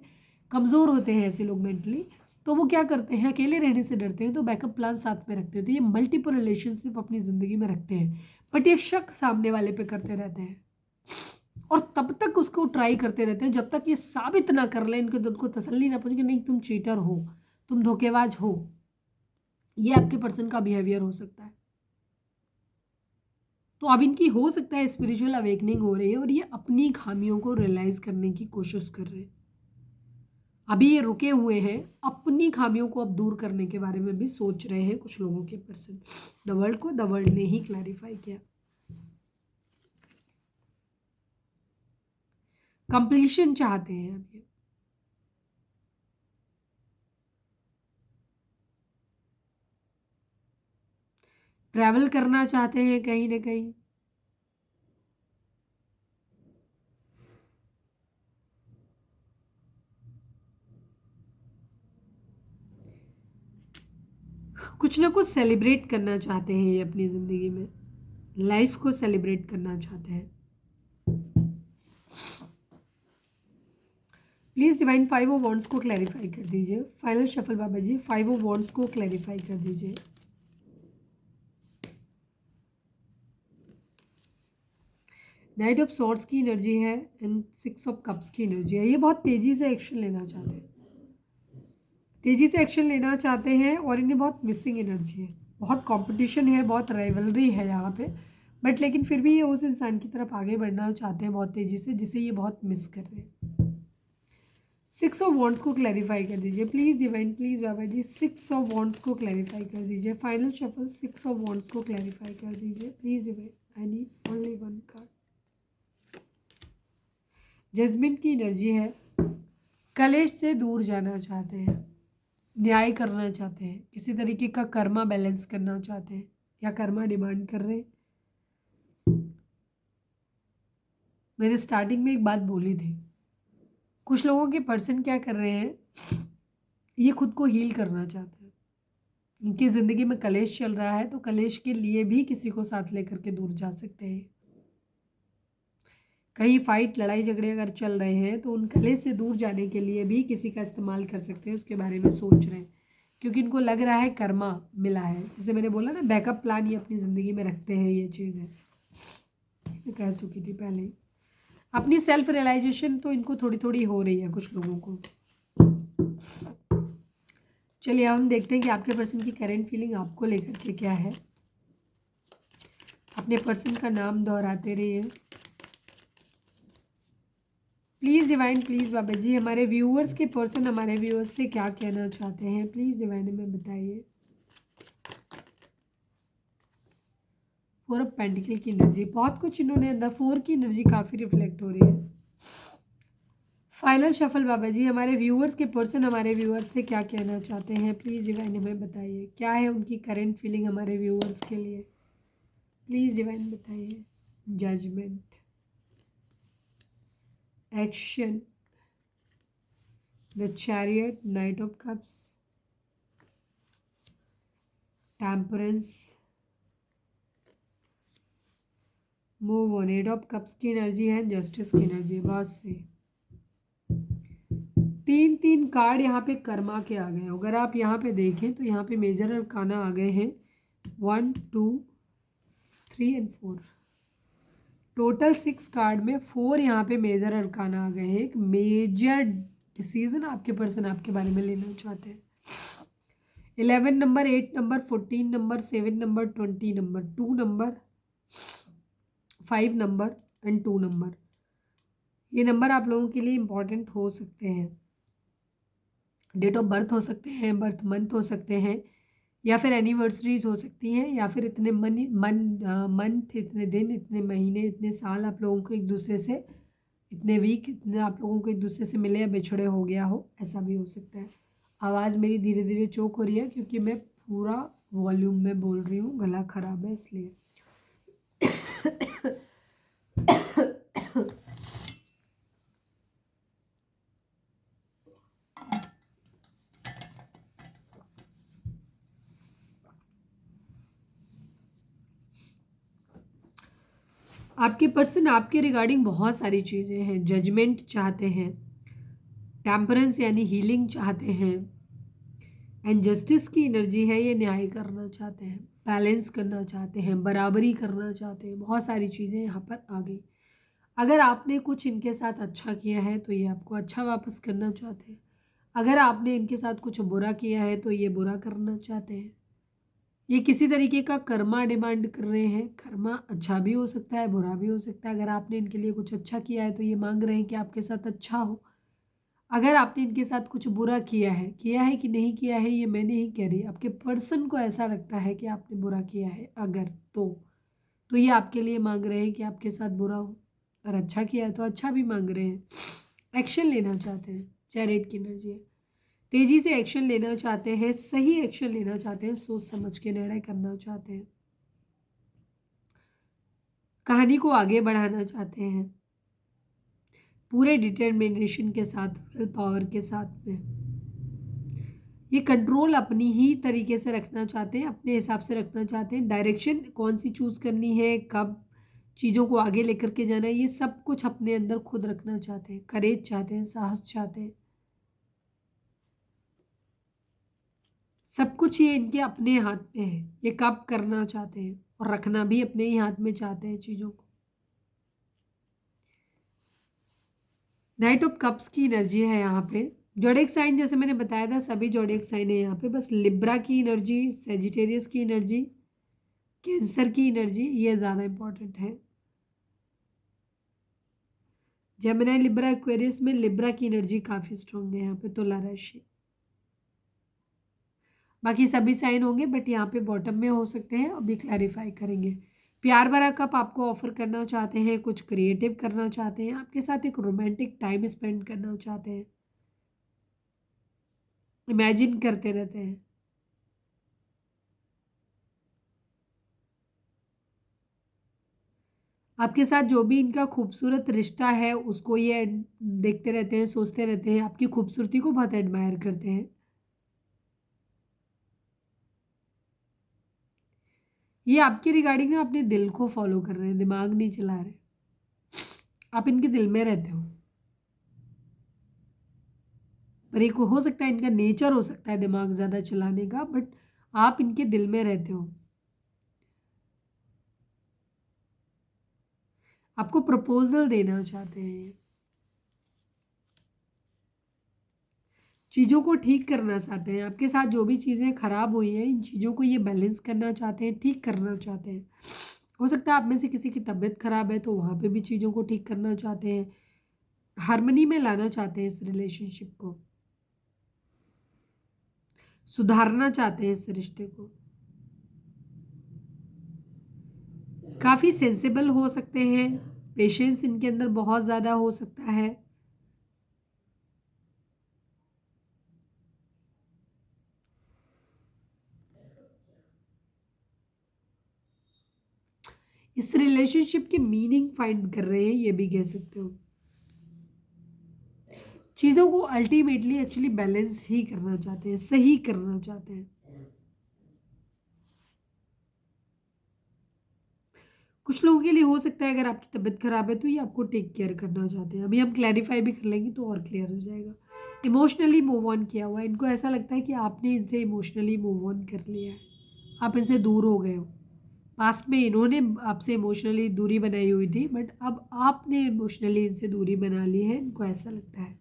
कमज़ोर होते हैं ऐसे लोग मेंटली, तो वो क्या करते हैं, अकेले रहने से डरते हैं, तो बैकअप प्लान साथ में रखते हैं। तो ये मल्टीपल रिलेशनशिप अपनी ज़िंदगी में रखते हैं, बट ये शक सामने वाले पे करते रहते हैं और तब तक उसको ट्राई करते रहते हैं जब तक ये साबित ना कर ले, इनके दिल को तसल्ली ना पहुंचे कि नहीं तुम चीटर हो, तुम धोखेबाज हो। ये आपके पर्सन का बिहेवियर हो सकता है। तो अब इनकी हो सकता है स्पिरिचुअल अवेकनिंग हो रही है और ये अपनी खामियों को रियलाइज करने की कोशिश कर रहे हैं। अभी ये रुके हुए हैं, अपनी खामियों को अब दूर करने के बारे में भी सोच रहे हैं कुछ लोगों के पर्सन। द वर्ल्ड को द वर्ल्ड ने ही क्लैरिफाई किया। कंप्लीशन चाहते हैं अब ये। ट्रैवल करना चाहते हैं कहीं ना कहीं। कुछ ना कुछ सेलिब्रेट करना चाहते हैं ये अपनी ज़िंदगी में, लाइफ को सेलिब्रेट करना चाहते हैं। प्लीज़ डिवाइन 5 ऑफ वॉन्ड्स को क्लैरिफाई कर दीजिए। Final shuffle Baba ji, 5 of wands को क्लैरिफाई कर दीजिए। नाइट ऑफ सॉर्ड्स की एनर्जी है एंड 6 ऑफ कप्स की एनर्जी है। ये बहुत तेज़ी से एक्शन लेना चाहते हैं, तेज़ी से एक्शन लेना चाहते हैं और इन्हें बहुत मिसिंग एनर्जी है, बहुत कंपटीशन है, बहुत राइवलरी है यहाँ पे, बट लेकिन फिर भी ये उस इंसान की तरफ आगे बढ़ना चाहते हैं बहुत तेज़ी से जिसे ये बहुत मिस कर रहे हैं। 6 ऑफ वॉन्ड्स को क्लैरिफाई कर दीजिए please divine, please Baba ji. 6 of wands को क्लैरिफाई कर दीजिए। फाइनल शफल 6 ऑफ वॉन्ड्स को क्लैरिफाई कर दीजिए please divine. I need only one card. Judgement की एनर्जी है, कलेश से दूर जाना चाहते हैं, न्याय करना चाहते हैं, किसी तरीके का कर्मा बैलेंस करना चाहते हैं या कर्मा डिमांड कर रहे हैं। मैंने स्टार्टिंग में एक बात बोली थी, कुछ लोगों के पर्सन क्या कर रहे हैं, ये खुद को हील करना चाहते हैं। इनकी ज़िंदगी में कलेश चल रहा है तो कलेश के लिए भी किसी को साथ लेकर के दूर जा सकते हैं। कहीं फाइट लड़ाई झगड़े अगर चल रहे हैं तो उन कलेश से दूर जाने के लिए भी किसी का इस्तेमाल कर सकते हैं, उसके बारे में सोच रहे हैं क्योंकि इनको लग रहा है कर्मा मिला है। जैसे मैंने बोला ना, बैकअप प्लान ये अपनी ज़िंदगी में रखते हैं। ये चीज़ है, मैं कह चुकी थी पहले। अपनी सेल्फ रियलाइजेशन तो इनको थोड़ी थोड़ी हो रही है कुछ लोगों को। चलिए अब हम देखते हैं कि आपके पर्सन की करेंट फीलिंग आपको लेकर के क्या है। अपने पर्सन का नाम दोहराते रहिए please divine, please Baba ji. हमारे व्यूअर्स के पर्सन हमारे व्यूअर्स से क्या कहना चाहते हैं, प्लीज़ डिवाइन हमें बताइए। 4 ऑफ पेंटिकल की एनर्जी, बहुत कुछ इन्होंने अंदर, 4 की एनर्जी काफ़ी रिफ्लेक्ट हो रही है। फाइनल शफल बाबा जी, हमारे व्यूअर्स के पर्सन हमारे व्यूअर्स से क्या कहना चाहते हैं, प्लीज़ डिवाइन हमें बताइए। क्या है उनकी करंट फीलिंग हमारे व्यूअर्स के लिए, प्लीज़ डिवाइन बताइए। Judgement, action, the chariot, knight of cups, temperance, move on. 8 of cups की एनर्जी है, जस्टिस की एनर्जी है। बहुत से 3 कार्ड यहाँ पे कर्मा के आ गए हैं। अगर आप यहाँ पे देखें तो यहाँ पे मेजर अरकाना आ गए हैं 1 2 3 और 4। टोटल 6 कार्ड में 4 यहाँ पे मेजर अरकाना आ गए हैं। एक मेजर डिसीजन आपके पर्सन आपके बारे में लेना चाहते हैं। 11 number, 8 number, 14 number, 7 number, 20 number, 2 number, 5 number and 2 number. ये नंबर आप लोगों के लिए इम्पॉर्टेंट हो सकते हैं। डेट ऑफ बर्थ हो सकते हैं, बर्थ मंथ हो सकते हैं, या फिर एनिवर्सरीज हो सकती हैं, या फिर इतने मंथ, इतने दिन, इतने महीने, इतने साल आप लोगों को एक दूसरे से, इतने वीक, इतने आप लोगों को एक दूसरे से मिले या बिछड़े हो गया हो, ऐसा भी हो सकता है। आवाज़ मेरी धीरे धीरे चोक हो रही है क्योंकि मैं पूरा वॉल्यूम में बोल रही हूँ, गला खराब है इसलिए। आपके पर्सन आपके रिगार्डिंग बहुत सारी चीज़ें हैं। जजमेंट चाहते हैं, टेम्परेंस यानी हीलिंग चाहते हैं, एंड जस्टिस की एनर्जी है, ये न्याय करना चाहते हैं, बैलेंस करना चाहते हैं, बराबरी करना चाहते हैं। बहुत सारी चीज़ें यहाँ पर आ गई। अगर आपने कुछ इनके साथ अच्छा किया है तो ये आपको अच्छा वापस करना चाहते हैं। अगर आपने इनके साथ कुछ बुरा किया है तो ये बुरा करना चाहते हैं। ये किसी तरीके का कर्मा डिमांड कर रहे हैं। कर्मा अच्छा भी हो सकता है, बुरा भी हो सकता है। अगर आपने इनके लिए कुछ अच्छा किया है तो ये मांग रहे हैं कि आपके साथ अच्छा हो। अगर आपने इनके साथ कुछ बुरा किया है कि नहीं किया है ये मैं नहीं कह रही, आपके पर्सन को ऐसा लगता है कि आपने बुरा किया है अगर, तो ये आपके लिए मांग रहे हैं कि आपके साथ बुरा हो, और अच्छा किया है तो अच्छा भी मांग रहे हैं। एक्शन लेना चाहते हैं, चैरियट की एनर्जी है। तेजी से एक्शन लेना चाहते हैं, सही एक्शन लेना चाहते हैं, सोच समझ के निर्णय करना चाहते हैं, कहानी को आगे बढ़ाना चाहते हैं पूरे डिटर्मिनेशन के साथ, विल पावर के साथ में। ये कंट्रोल अपनी ही तरीके से रखना चाहते हैं, अपने हिसाब से रखना चाहते हैं। डायरेक्शन कौन सी चूज़ करनी है, कब चीज़ों को आगे लेकर के जाना है, ये सब कुछ अपने अंदर खुद रखना चाहते हैं। करेज चाहते हैं, साहस चाहते हैं, सब कुछ ये इनके अपने हाथ में है। ये कब करना चाहते हैं और रखना भी अपने ही हाथ में चाहते हैं चीज़ों को। नाइट ऑफ कप्स की एनर्जी है यहाँ पे। जोडिएक साइन, जैसे मैंने बताया था, सभी जोडिएक साइन है यहाँ पे। बस लिब्रा की एनर्जी, सेजिटेरियस की एनर्जी, कैंसर की एनर्जी, ये ज़्यादा इंपॉर्टेंट है। जेमिनी, लिब्रा, एक्वेरियस में लिब्रा की एनर्जी काफ़ी स्ट्रॉन्ग है यहाँ पे, तुला राशि। बाकी सभी साइन होंगे बट यहाँ पे बॉटम में हो सकते हैं, अभी क्लैरिफाई करेंगे। प्यार भरा कप आपको ऑफर करना चाहते हैं, कुछ क्रिएटिव करना चाहते हैं, आपके साथ एक रोमांटिक टाइम स्पेंड करना चाहते हैं, इमेजिन करते रहते हैं। आपके साथ जो भी इनका खूबसूरत रिश्ता है उसको ये देखते रहते हैं, सोचते रहते हैं, आपकी खूबसूरती को बहुत एडमायर करते हैं। ये आपके रिगार्डिंग ना अपने दिल को फॉलो कर रहे हैं, दिमाग नहीं चला रहे। आप इनके दिल में रहते हो, पर एक हो सकता है इनका नेचर हो सकता है दिमाग ज़्यादा चलाने का, बट आप इनके दिल में रहते हो। आपको प्रपोजल देना चाहते हैं ये। चीज़ों को ठीक करना चाहते हैं, आपके साथ जो भी चीज़ें खराब हुई हैं इन चीज़ों को ये बैलेंस करना चाहते हैं, ठीक करना चाहते हैं। हो सकता है आप में से किसी की तबीयत खराब है तो वहाँ पे भी चीज़ों को ठीक करना चाहते हैं, हार्मनी में लाना चाहते हैं इस रिलेशनशिप को, सुधारना चाहते हैं इस रिश्ते को। काफ़ी सेंसिबल हो सकते हैं, पेशेंस इनके अंदर बहुत ज़्यादा हो सकता है। इस रिलेशनशिप की मीनिंग फाइंड कर रहे हैं, ये भी कह सकते हो। चीज़ों को अल्टीमेटली एक्चुअली बैलेंस ही करना चाहते हैं, सही करना चाहते हैं। कुछ लोगों के लिए हो सकता है अगर आपकी तबीयत खराब है तो ये आपको टेक केयर करना चाहते हैं। अभी हम क्लैरिफाई भी कर लेंगे तो और क्लियर हो जाएगा। इमोशनली मूव ऑन किया हुआ है, इनको ऐसा लगता है कि आपने इनसे इमोशनली मूव ऑन कर लिया है, आप इनसे दूर हो गए हो। पास्ट में इन्होंने आपसे इमोशनली दूरी बनाई हुई थी, बट अब आपने इमोशनली इनसे दूरी बना ली है, इनको ऐसा लगता है।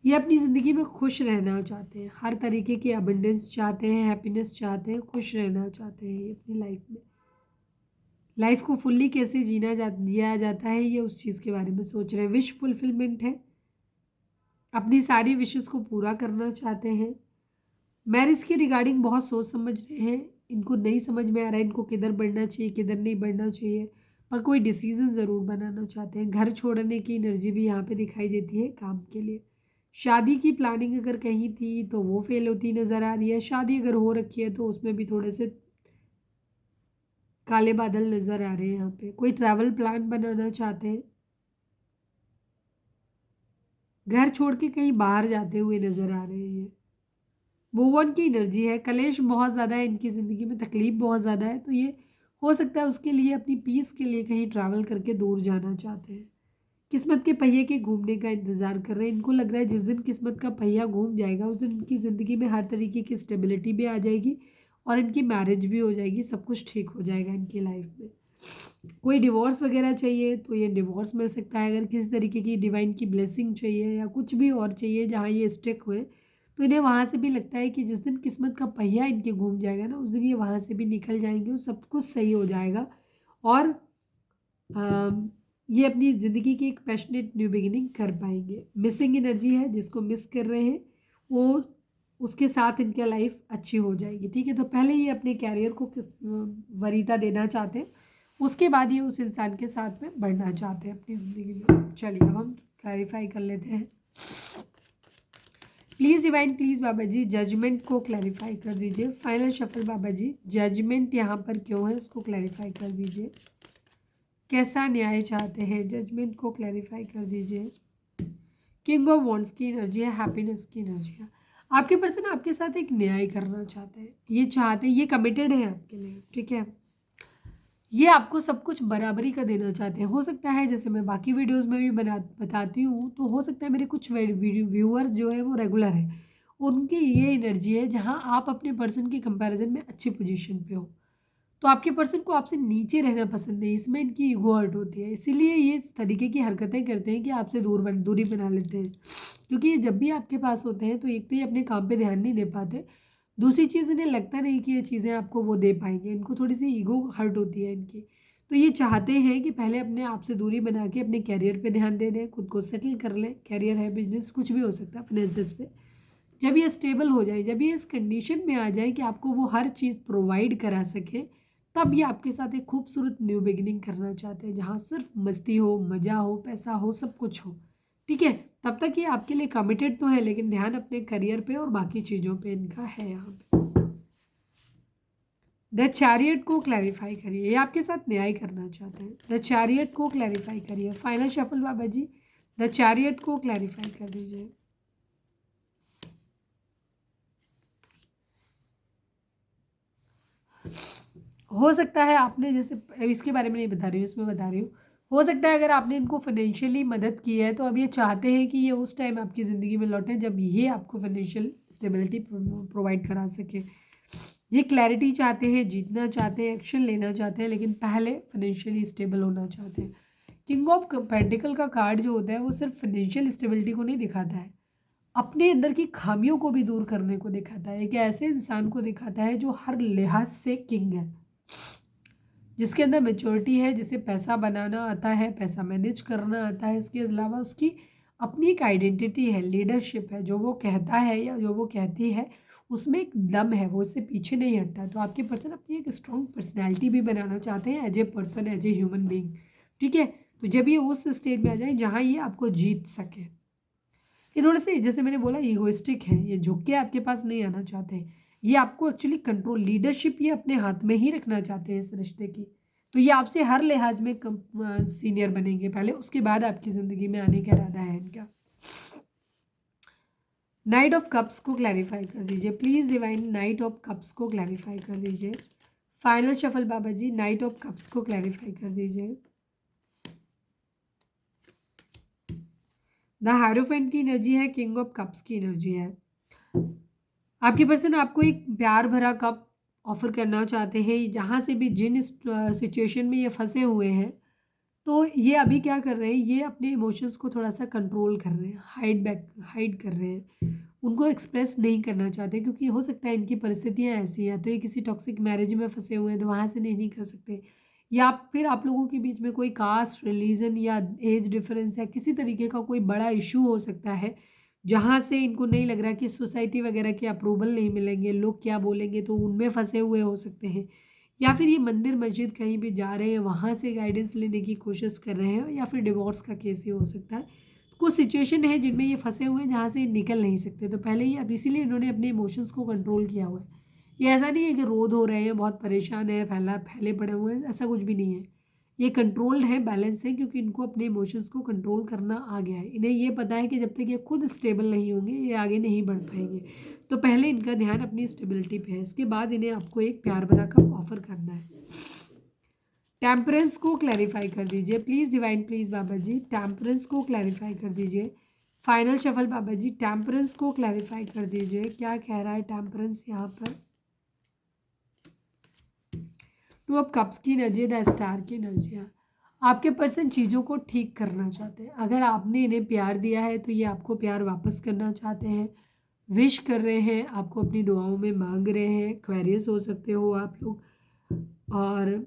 ये अपनी ज़िंदगी में खुश रहना चाहते हैं, हर तरीके की अबंडेंस चाहते हैं, हैप्पीनेस चाहते हैं, खुश रहना चाहते हैं ये अपनी लाइफ में। लाइफ को फुल्ली कैसे जिया जाता है ये उस चीज़ के बारे में सोच रहे हैं। विश फुलफिलमेंट है, अपनी सारी विशेस को पूरा करना चाहते हैं। मैरिज के रिगार्डिंग बहुत सोच समझ रहे हैं, इनको नहीं समझ में आ रहा है इनको किधर बढ़ना चाहिए किधर नहीं बढ़ना चाहिए, पर कोई डिसीजन ज़रूर बनाना चाहते हैं। घर छोड़ने की एनर्जी भी यहाँ पे दिखाई देती है काम के लिए। शादी की प्लानिंग अगर कहीं थी तो वो फेल होती नज़र आ रही है, शादी अगर हो रखी है तो उसमें भी थोड़े से काले बादल नज़र आ रहे हैं। यहाँ पे कोई ट्रैवल प्लान बनाना चाहते हैं, घर छोड़ के कहीं बाहर जाते हुए नज़र आ रहे हैं। ये मूव ऑन की एनर्जी है, कलेश बहुत ज़्यादा है इनकी ज़िंदगी में, तकलीफ बहुत ज़्यादा है, तो ये हो सकता है उसके लिए अपनी पीस के लिए कहीं ट्रैवल करके दूर जाना चाहते हैं। किस्मत के पहिए के घूमने का इंतज़ार कर रहे हैं। इनको लग रहा है जिस दिन किस्मत का पहिया घूम जाएगा उस दिन इनकी ज़िंदगी में हर तरीके की स्टेबिलिटी भी आ जाएगी और इनकी मैरिज भी हो जाएगी, सब कुछ ठीक हो जाएगा इनकी लाइफ में। कोई डिवोर्स वगैरह चाहिए तो ये डिवोर्स मिल सकता है। अगर किसी तरीके की डिवाइन की ब्लेसिंग चाहिए या कुछ भी और चाहिए जहाँ ये स्टिक हुए, तो इन्हें वहाँ से भी लगता है कि जिस दिन किस्मत का पहिया इनके घूम जाएगा ना उस दिन ये वहाँ से भी निकल जाएंगे और सब कुछ सही हो जाएगा। और ये अपनी ज़िंदगी की एक पैशनेट न्यू बिगिनिंग कर पाएंगे। मिसिंग एनर्जी है, जिसको मिस कर रहे हैं वो उसके साथ इनका लाइफ अच्छी हो जाएगी। ठीक है, तो पहले ये अपने कैरियर को किस वरीयता देना चाहते हैं, उसके बाद ये उस इंसान के साथ में बढ़ना चाहते हैं अपनी ज़िंदगी में। चलिए अब हम क्लैरिफाई कर लेते हैं। Please divine, please Baba ji judgement को क्लैरिफाई कर दीजिए। Final shuffle Baba ji, judgement यहाँ पर क्यों है उसको क्लैरिफाई कर दीजिए। कैसा न्याय चाहते हैं, जजमेंट को क्लैरिफाई कर दीजिए। किंग ऑफ वॉन्ड्स की एनर्जी है, हैप्पीनेस की एनर्जी है। आपके पर्सन आपके साथ एक न्याय करना चाहते हैं, ये चाहते हैं, ये कमिटेड है आपके लिए। ठीक है, ये आपको सब कुछ बराबरी का देना चाहते हैं। हो सकता है जैसे मैं बाकी वीडियोस में भी बताती हूँ, तो हो सकता है मेरे कुछ व्यूअर्स जो है वो रेगुलर है, उनकी ये एनर्जी है जहाँ आप अपने पर्सन के कंपैरिजन में अच्छी पोजीशन पे हो, तो आपके पर्सन को आपसे नीचे रहना पसंद नहीं, इसमें इनकी ईगो हर्ट होती है, इसीलिए ये इस तरीके की हरकतें करते हैं कि आपसे दूरी बना लेते हैं। क्योंकि ये जब भी आपके पास होते हैं तो एक तो ये अपने काम पे ध्यान नहीं दे पाते, दूसरी चीज़ इन्हें लगता नहीं कि ये चीज़ें आपको वो दे पाएंगे, इनको थोड़ी सी ईगो हर्ट होती है इनकी। तो ये चाहते हैं कि पहले अपने आप से दूरी बना के अपने कैरियर पे ध्यान दे दें, खुद को सेटल कर लें, कैरियर है, बिजनेस, कुछ भी हो सकता है, फाइनेंसिस पे। जब ये स्टेबल हो जाए, जब ये इस कंडीशन में आ जाए कि आपको वो हर चीज़ प्रोवाइड करा सके, तब ये आपके साथ एक खूबसूरत न्यू बिगिनिंग करना चाहते हैं जहाँ सिर्फ मस्ती हो, मज़ा हो, पैसा हो, सब कुछ हो। ठीक है, तब तक ये आपके लिए कमिटेड तो है, लेकिन ध्यान अपने करियर पे और बाकी चीज़ों पे इनका है यहाँ पे। द चैरियट को क्लैरिफाई करिए, ये आपके साथ न्याय करना चाहते हैं। द चैरियट को क्लैरिफाई करिए। Final shuffle Baba ji, the chariot को क्लैरिफाई कर दीजिए। हो सकता है आपने जैसे, इसके बारे में नहीं बता रही हूँ, इसमें बता रही हूँ, हो सकता है अगर आपने इनको फाइनेंशियली मदद की है तो अब ये चाहते हैं कि ये उस टाइम आपकी ज़िंदगी में लौटें जब ये आपको फाइनेंशियल स्टेबिलिटी प्रोवाइड करा सके। ये क्लैरिटी चाहते हैं, जीतना चाहते हैं, एक्शन लेना चाहते हैं, लेकिन पहले फाइनेंशियली स्टेबल होना चाहते हैं। किंग ऑफ पेंटिकल का कार्ड जो होता है वो सिर्फ फाइनेंशियल स्टेबिलिटी को नहीं दिखाता है, अपने अंदर की खामियों को भी दूर करने को दिखाता है। एक ऐसे इंसान को दिखाता है जो हर लिहाज से किंग है, जिसके अंदर मेच्योरिटी है, जिसे पैसा बनाना आता है, पैसा मैनेज करना आता है। इसके अलावा उसकी अपनी एक आइडेंटिटी है, लीडरशिप है, जो वो कहता है या जो वो कहती है उसमें एक दम है, वो इससे पीछे नहीं हटता। तो आपके पर्सन अपनी एक स्ट्रॉन्ग पर्सनैलिटी भी बनाना चाहते हैं as a person, as a human being. ठीक है, तो जब ये उस स्टेज में आ जाए जहाँ ये आपको जीत सके। ये थोड़े से जैसे मैंने बोला ईगोइस्टिक है, ये झुक के आपके पास नहीं आना चाहते। ये आपको एक्चुअली कंट्रोल, लीडरशिप ये अपने हाथ में ही रखना चाहते हैं इस रिश्ते की। तो ये आपसे हर लिहाज में सीनियर बनेंगे पहले, उसके बाद आपकी ज़िंदगी में आने का इरादा है इनका। नाइट ऑफ कप्स को क्लैरिफाई कर दीजिए please divine, knight of cups को क्लैरिफाई कर दीजिए। Final shuffle Baba ji, knight of cups को क्लैरिफाई कर दीजिए। द हायरोफेंट की एनर्जी है, किंग ऑफ कप्स की एनर्जी है। आपके पर्सन आपको एक प्यार भरा कप ऑफर करना चाहते हैं, जहाँ से भी जिन सिचुएशन में ये फंसे हुए हैं, तो ये अभी क्या कर रहे हैं, ये अपने इमोशंस को थोड़ा सा कंट्रोल कर रहे हैं, हाइड कर रहे हैं, उनको एक्सप्रेस नहीं करना चाहते, क्योंकि हो सकता है इनकी परिस्थितियाँ ऐसी हैं। तो ये किसी टॉक्सिक मैरिज में फंसे हुए हैं तो वहाँ से नहीं कर सकते, या फिर आप लोगों के बीच में कोई कास्ट, रिलीजन या एज डिफरेंस या किसी तरीके का कोई बड़ा इशू हो सकता है, जहाँ से इनको नहीं लग रहा कि सोसाइटी वगैरह के अप्रूवल नहीं मिलेंगे, लोग क्या बोलेंगे, तो उनमें फंसे हुए हो सकते हैं। या फिर ये मंदिर मस्जिद कहीं भी जा रहे हैं, वहाँ से गाइडेंस लेने की कोशिश कर रहे हैं, या फिर डिवोर्स का केस ही हो सकता है। कुछ सिचुएशन है जिनमें ये फंसे हुए हैं जहाँ से निकल नहीं सकते, तो पहले ही अब इसीलिए इन्होंने अपने इमोशंस को कंट्रोल किया हुआ है। ये ऐसा नहीं है कि रोध हो रहे हैं, बहुत परेशान है, फैले पड़े हुए हैं, ऐसा कुछ भी नहीं है। ये कंट्रोल्ड है, बैलेंस है, क्योंकि इनको अपने इमोशंस को कंट्रोल करना आ गया है। इन्हें ये पता है कि जब तक ये खुद स्टेबल नहीं होंगे ये आगे नहीं बढ़ पाएंगे। तो पहले इनका ध्यान अपनी स्टेबिलिटी पे है, इसके बाद इन्हें आपको एक प्यार भरा कप ऑफर करना है। टेम्परेंस को क्लैरिफाई कर दीजिए please divine, please Baba ji, temperance को क्लैरिफाई कर दीजिए। Final shuffle Baba ji, temperance को क्लैरिफाई कर दीजिए, क्या कह रहा है टेम्परेंस यहाँ पर। टू ऑफ कप्स की एनर्जी, द स्टार की एनर्जी है। आपके पर्सन चीज़ों को ठीक करना चाहते हैं। अगर आपने इन्हें प्यार दिया है तो ये आपको प्यार वापस करना चाहते हैं, विश कर रहे हैं, आपको अपनी दुआओं में मांग रहे हैं। क्वेरियस हो सकते हो आप लोग, और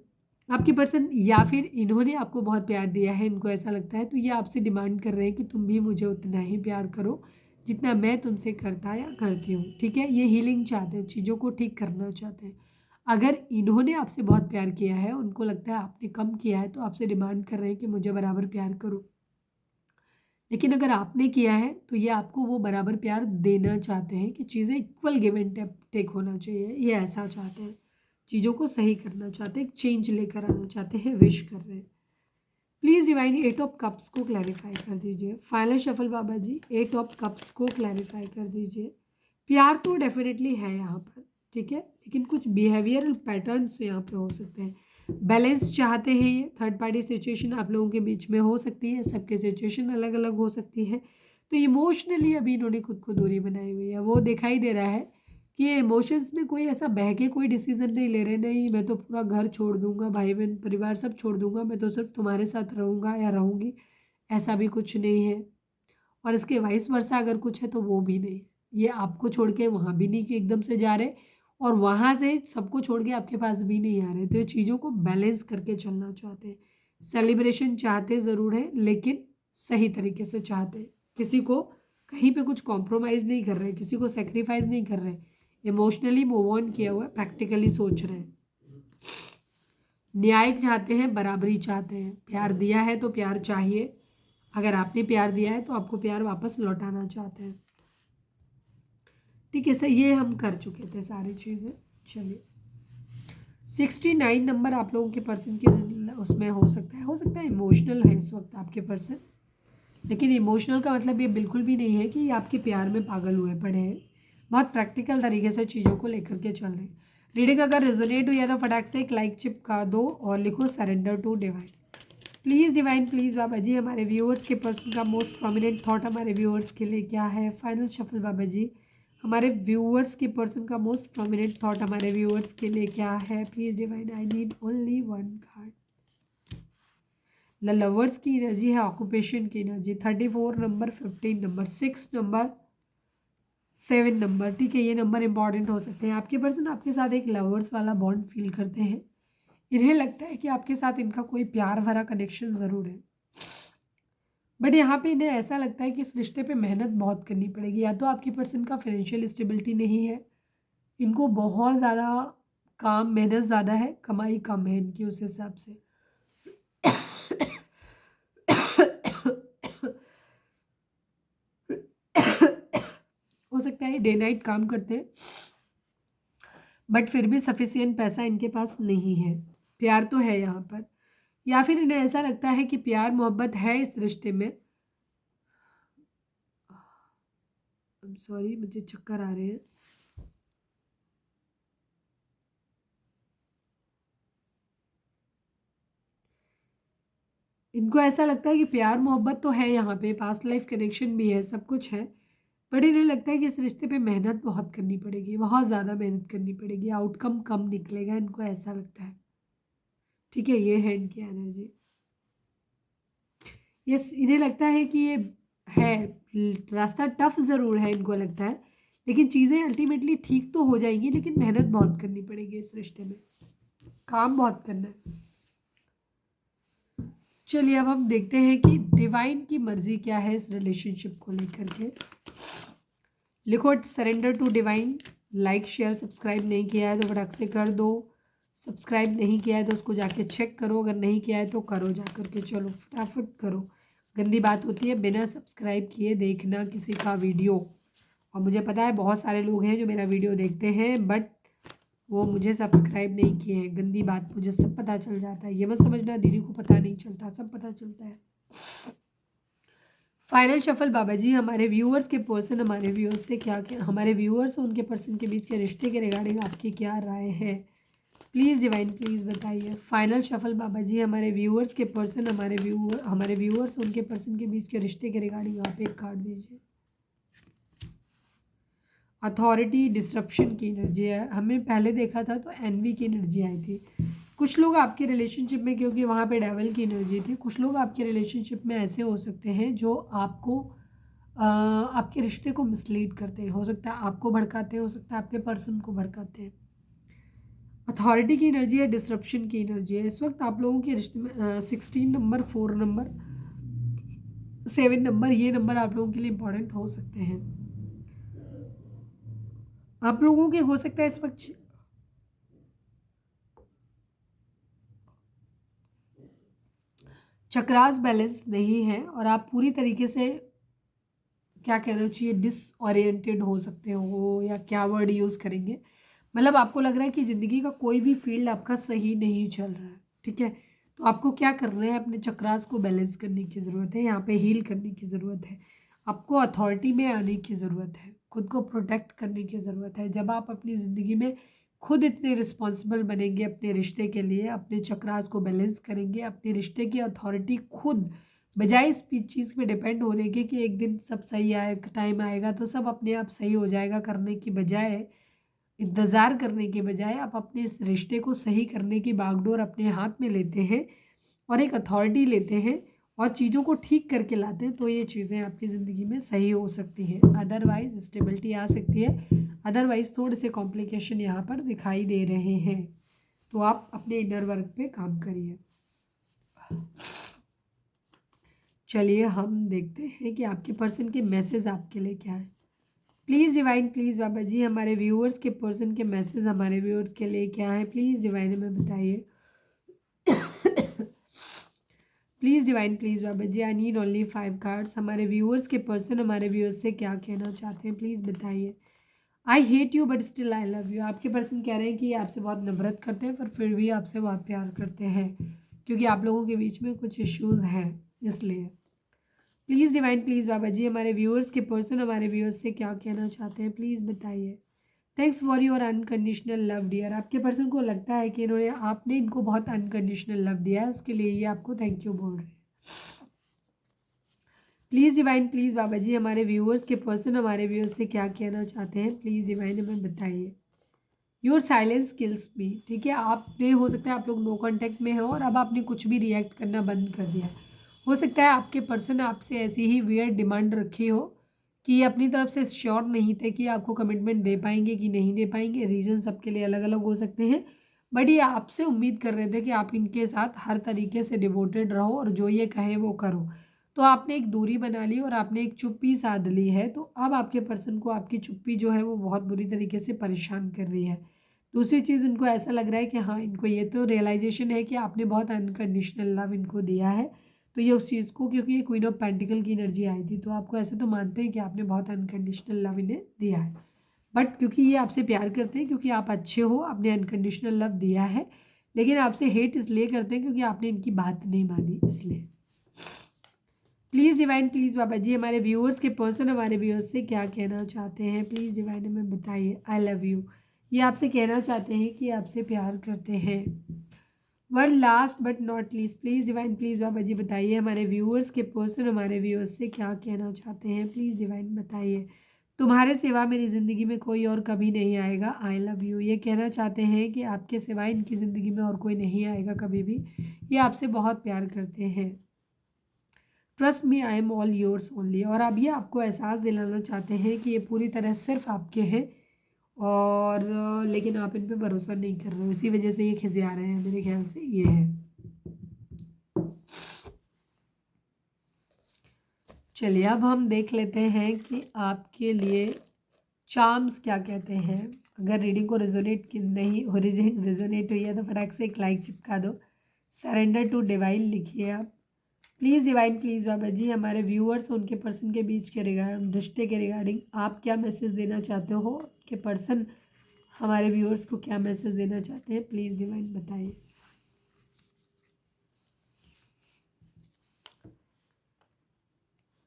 आपके पर्सन या फिर इन्होंने आपको बहुत प्यार दिया है, इनको ऐसा लगता है, तो ये आपसे डिमांड कर रहे हैं कि तुम भी मुझे उतना ही प्यार करो जितना मैं तुमसे करता या करती हूँ। ठीक है, ये हीलिंग चाहते हैं, चीज़ों को ठीक करना चाहते हैं। अगर इन्होंने आपसे बहुत प्यार किया है, उनको लगता है आपने कम किया है, तो आपसे डिमांड कर रहे हैं कि मुझे बराबर प्यार करो। लेकिन अगर आपने किया है तो ये आपको वो बराबर प्यार देना चाहते हैं, कि चीज़ें इक्वल गिव एंड टेक होना चाहिए, ये ऐसा चाहते हैं। चीज़ों को सही करना चाहते हैं, चेंज लेकर आना चाहते हैं, विश कर रहे हैं। Please divine, eight of cups को क्लैरिफाई कर दीजिए। Final shuffle Baba ji, eight of cups को क्लैरिफाई कर दीजिए। प्यार तो डेफिनेटली है यहाँ पर, ठीक है, लेकिन कुछ बिहेवियरल पैटर्न्स यहाँ पे हो सकते हैं। बैलेंस चाहते हैं ये, थर्ड पार्टी सिचुएशन आप लोगों के बीच में हो सकती है, सबके सिचुएशन अलग अलग हो सकती है। तो इमोशनली अभी इन्होंने खुद को दूरी बनाई हुई है। वो दिखाई दे रहा है कि ये इमोशंस में कोई ऐसा बह के कोई डिसीजन नहीं ले रहे, नहीं मैं तो पूरा घर छोड़ दूंगा, भाई बहन परिवार सब छोड़ दूंगा, मैं तो सिर्फ तुम्हारे साथ रहूँगा या रहूँगी, ऐसा भी कुछ नहीं है। और इसके वाइस वर्सा अगर कुछ है तो वो भी नहीं। ये आपको छोड़ के वहाँ भी नहीं कि एकदम से जा रहे, और वहाँ से सबको छोड़ के आपके पास भी नहीं आ रहे। तो ये चीज़ों को बैलेंस करके चलना चाहते हैं। सेलिब्रेशन चाहते ज़रूर है, लेकिन सही तरीके से चाहते हैं। किसी को कहीं पे कुछ कॉम्प्रोमाइज़ नहीं कर रहे, किसी को सेक्रीफाइस नहीं कर रहे, इमोशनली मूव ऑन किया हुआ है, प्रैक्टिकली सोच रहे हैं। न्याय चाहते हैं, बराबरी चाहते हैं। प्यार दिया है तो प्यार चाहिए, अगर आपने प्यार दिया है तो आपको प्यार वापस लौटाना चाहते हैं। ठीक है सर, ये हम कर चुके थे सारी चीज़ें। चलिए 69 नंबर आप लोगों के पर्सन के उसमें हो सकता है इमोशनल है इस वक्त आपके पर्सन। लेकिन इमोशनल का मतलब ये बिल्कुल भी नहीं है कि ये आपके प्यार में पागल हुए पड़े हैं। बहुत प्रैक्टिकल तरीके से चीज़ों को लेकर के चल रहे हैं। रीडिंग अगर रेजोनेट हुई है तो फटाक से एक लाइक चिपका दो और लिखो surrender to divine. Please divine please Baba ji हमारे व्यूअर्स के पर्सन का मोस्ट प्रोमिनेंट थॉट हमारे व्यूअर्स के लिए क्या है। फाइनल शफल बाबा जी हमारे व्यूअर्स के पर्सन का मोस्ट प्रोमिनेंट थॉट हमारे व्यूअर्स के लिए क्या है। Please divine I need only one card. Lovers की एनर्जी है, ऑक्यूपेशन की energy 34 number, 15 number, 6 number, 7 number. ठीक है, ये नंबर इंपॉर्टेंट हो सकते हैं। आपके पर्सन आपके साथ एक लवर्स वाला बॉन्ड फील करते हैं। इन्हें लगता है कि आपके साथ इनका कोई प्यार भरा कनेक्शन ज़रूर है, बट यहाँ पे इन्हें ऐसा लगता है कि इस रिश्ते पे मेहनत बहुत करनी पड़ेगी। या तो आपके पर्सन का फाइनेंशियल स्टेबिलिटी नहीं है, इनको बहुत ज़्यादा काम मेहनत ज़्यादा है, कमाई कम है इनकी उस हिसाब से। हो सकता है डे नाइट काम करते हैं बट फिर भी सफिशिएंट पैसा इनके पास नहीं है। प्यार तो है यहाँ पर, या फिर इन्हें ऐसा लगता है कि प्यार मोहब्बत है इस रिश्ते में। सॉरी मुझे चक्कर आ रहे हैं। इनको ऐसा लगता है कि प्यार मोहब्बत तो है यहाँ पे, पास्ट लाइफ कनेक्शन भी है, सब कुछ है, बट इन्हें लगता है कि इस रिश्ते पे मेहनत बहुत करनी पड़ेगी, बहुत ज़्यादा मेहनत करनी पड़ेगी, आउटकम कम निकलेगा, इनको ऐसा लगता है। ठीक है, ये है इनकी एनर्जी। यस, इन्हें लगता है कि ये है, रास्ता टफ ज़रूर है इनको लगता है, लेकिन चीज़ें अल्टीमेटली ठीक तो हो जाएंगी, लेकिन मेहनत बहुत करनी पड़ेगी इस रिश्ते में, काम बहुत करना है। चलिए अब हम देखते हैं कि डिवाइन की मर्जी क्या है इस रिलेशनशिप को लेकर के। लिखो surrender to divine. Like share subscribe नहीं किया है तो फटाक से कर दो। सब्सक्राइब नहीं किया है तो उसको जाके चेक करो, अगर नहीं किया है तो करो जा करके, चलो फटाफट करो। गंदी बात होती है बिना सब्सक्राइब किए देखना किसी का वीडियो, और मुझे पता है बहुत सारे लोग हैं जो मेरा वीडियो देखते हैं बट वो मुझे सब्सक्राइब नहीं किए हैं। गंदी बात, मुझे सब पता चल जाता है, ये मत समझना दीदी को पता नहीं चलता, सब पता चलता है। फाइनल शफल बाबा जी हमारे व्यूअर्स के पर्सन हमारे व्यूअर्स से क्या हमारे व्यूअर्स और उनके पर्सन के बीच के रिश्ते के रिगार्डिंग आपकी क्या राय है। प्लीज़ डिवाइन प्लीज़ बताइए। फाइनल शफल बाबा जी हमारे व्यूअर्स के पर्सन हमारे व्यूअर्स उनके पर्सन के बीच के रिश्ते के रिगार्डिंग आप एक कार्ड दीजिए। अथॉरिटी डिस्ट्रप्शन की एनर्जी है, हमें पहले देखा था तो एनवी की एनर्जी आई थी। कुछ लोग आपके रिलेशनशिप में, क्योंकि वहाँ पे डेविल की एनर्जी थी, कुछ लोग आपके रिलेशनशिप में ऐसे हो सकते हैं जो आपको आपके रिश्ते को मिसलीड करते हैं। हो सकता है आपको भड़काते हैं, हो सकता है आपके पर्सन को भड़काते हैं। अथॉरिटी की एनर्जी है, डिस्ट्रप्शन की एनर्जी है। इस वक्त आप लोगों के रिश्ते में 16 नंबर, 4 नंबर, 7 नंबर, ये नंबर आप लोगों के लिए इंपॉर्टेंट हो सकते हैं। आप लोगों के हो सकता है इस वक्त चक्रास बैलेंस नहीं है और आप पूरी तरीके से, क्या कहना चाहिए, डिसओरिएंटेड हो सकते हो, या क्या वर्ड यूज़ करेंगे, मतलब आपको लग रहा है कि ज़िंदगी का कोई भी फील्ड आपका सही नहीं चल रहा है। ठीक है, तो आपको क्या करना है, अपने चक्रास को बैलेंस करने की ज़रूरत है, यहाँ पे हील करने की ज़रूरत है, आपको अथॉरिटी में आने की ज़रूरत है, खुद को प्रोटेक्ट करने की ज़रूरत है। जब आप अपनी ज़िंदगी में खुद इतने रिस्पॉन्सिबल बनेंगे अपने रिश्ते के लिए, अपने चक्रास को बैलेंस करेंगे, अपने रिश्ते की अथॉरिटी खुद, बजाय इस चीज़ पे डिपेंड होने के कि एक दिन सब सही आए, टाइम आएगा तो सब अपने आप सही हो जाएगा, करने की बजाय, इंतज़ार करने के बजाय आप अपने इस रिश्ते को सही करने की बागडोर अपने हाथ में लेते हैं और एक अथॉरिटी लेते हैं और चीज़ों को ठीक करके लाते हैं, तो ये चीज़ें आपकी ज़िंदगी में सही हो सकती हैं। अदरवाइज़ स्टेबिलिटी आ सकती है, अदरवाइज़ थोड़े से कॉम्प्लिकेशन यहाँ पर दिखाई दे रहे हैं, तो आप अपने इनर वर्क पे काम करिए। चलिए हम देखते हैं कि आपके पर्सन के मैसेज आपके लिए क्या है। Please divine please Baba ji हमारे व्यूअर्स के पर्सन के मैसेज हमारे व्यूअर्स के लिए क्या है, प्लीज़ डिवाइन हमें बताइए। Please divine please Baba ji I need only 5 cards. हमारे व्यूअर्स के पर्सन हमारे व्यूअर्स से क्या कहना चाहते हैं, प्लीज़ बताइए। I hate you but still I love you. आपके पर्सन कह रहे हैं कि ये आपसे बहुत नफरत करते हैं पर फिर भी आपसे बहुत प्यार करते हैं, क्योंकि आप लोगों के बीच में कुछ इश्यूज हैं इसलिए। Please divine, please Baba ji हमारे व्यूअर्स के पर्सन हमारे व्यूअर्स से क्या कहना चाहते हैं, प्लीज़ बताइए। Thanks for your unconditional love dear. आपके पर्सन को लगता है कि आपने इनको बहुत अनकंडीशनल लव दिया है, उसके लिए ये आपको थैंक यू बोल रहे हैं। Please divine, please Baba ji हमारे व्यूअर्स के पर्सन हमारे व्यूअर्स से क्या कहना चाहते हैं, प्लीज़ डिवाइन हमें बताइए। योर साइलेंस किल्स मी। ठीक है, आपने हो सकता है आप लोग नो कांटेक्ट में हो और अब आपने कुछ भी रिएक्ट करना बंद कर दिया है। हो सकता है आपके पर्सन आपसे ऐसी ही वियर्ड डिमांड रखी हो कि ये अपनी तरफ से श्योर नहीं थे कि आपको कमिटमेंट दे पाएंगे कि नहीं दे पाएंगे। रीज़न सबके लिए अलग अलग हो सकते हैं, बट ये आपसे उम्मीद कर रहे थे कि आप इनके साथ हर तरीके से डिवोटेड रहो और जो ये कहें वो करो। तो आपने एक दूरी बना ली और आपने एक चुप्पी साध ली है। तो अब आपके पर्सन को आपकी चुप्पी जो है वो बहुत बुरी तरीके से परेशान कर रही है। दूसरी चीज़, इनको ऐसा लग रहा है कि हाँ, इनको ये तो रियलाइजेशन है कि आपने बहुत अनकंडीशनल लव इनको दिया है। तो ये उस चीज़ को, क्योंकि ये क्वीन ऑफ पेंटिकल की एनर्जी आई थी, तो आपको ऐसे तो मानते हैं कि आपने बहुत अनकंडीशनल लव इन्हें दिया है। बट क्योंकि ये आपसे प्यार करते हैं, क्योंकि आप अच्छे हो, आपने अनकंडीशनल लव दिया है, लेकिन आपसे हेट इसलिए करते हैं क्योंकि आपने इनकी बात नहीं मानी इसलिए। Please divine, please Baba ji हमारे व्यूअर्स के पर्सन हमारे व्यूअर्स से क्या कहना चाहते हैं, प्लीज़ डिवाइन हमें बताइए। आई लव यू। ये आपसे कहना चाहते हैं कि आपसे प्यार करते हैं। One last but not least, please divine, please Baba ji बताइए हमारे व्यूअर्स के पर्सन हमारे व्यूअर्स से क्या कहना चाहते हैं, प्लीज़ डिवाइन बताइए। तुम्हारे सिवा मेरी ज़िंदगी में कोई और कभी नहीं आएगा। आई लव यू। ये कहना चाहते हैं कि आपके सिवा इनकी ज़िंदगी में और कोई नहीं आएगा कभी भी। ये आपसे बहुत प्यार करते हैं। Trust me I am all yours only. और अब ये आपको एहसास दिलाना चाहते हैं कि ये पूरी तरह सिर्फ आपके हैं और लेकिन आप इन पे भरोसा नहीं कर रहे हो, इसी वजह से ये खिसिया रहे हैं। मेरे ख्याल से ये है। चलिए अब हम देख लेते हैं कि आपके लिए चार्म्स क्या कहते हैं। अगर रीडिंग को रेजोनेट नहीं रेजोनेट हुई है तो फटाक से एक लाइक चिपका दो। सरेंडर टू डिवाइन लिखिए आप। Please divine, please Baba ji हमारे व्यूअर्स उनके पर्सन के बीच के रिश्ते के रिगार्डिंग आप क्या मैसेज देना चाहते हो, कि पर्सन हमारे व्यूअर्स को क्या मैसेज देना चाहते हैं, प्लीज़ डिवाइन बताइए।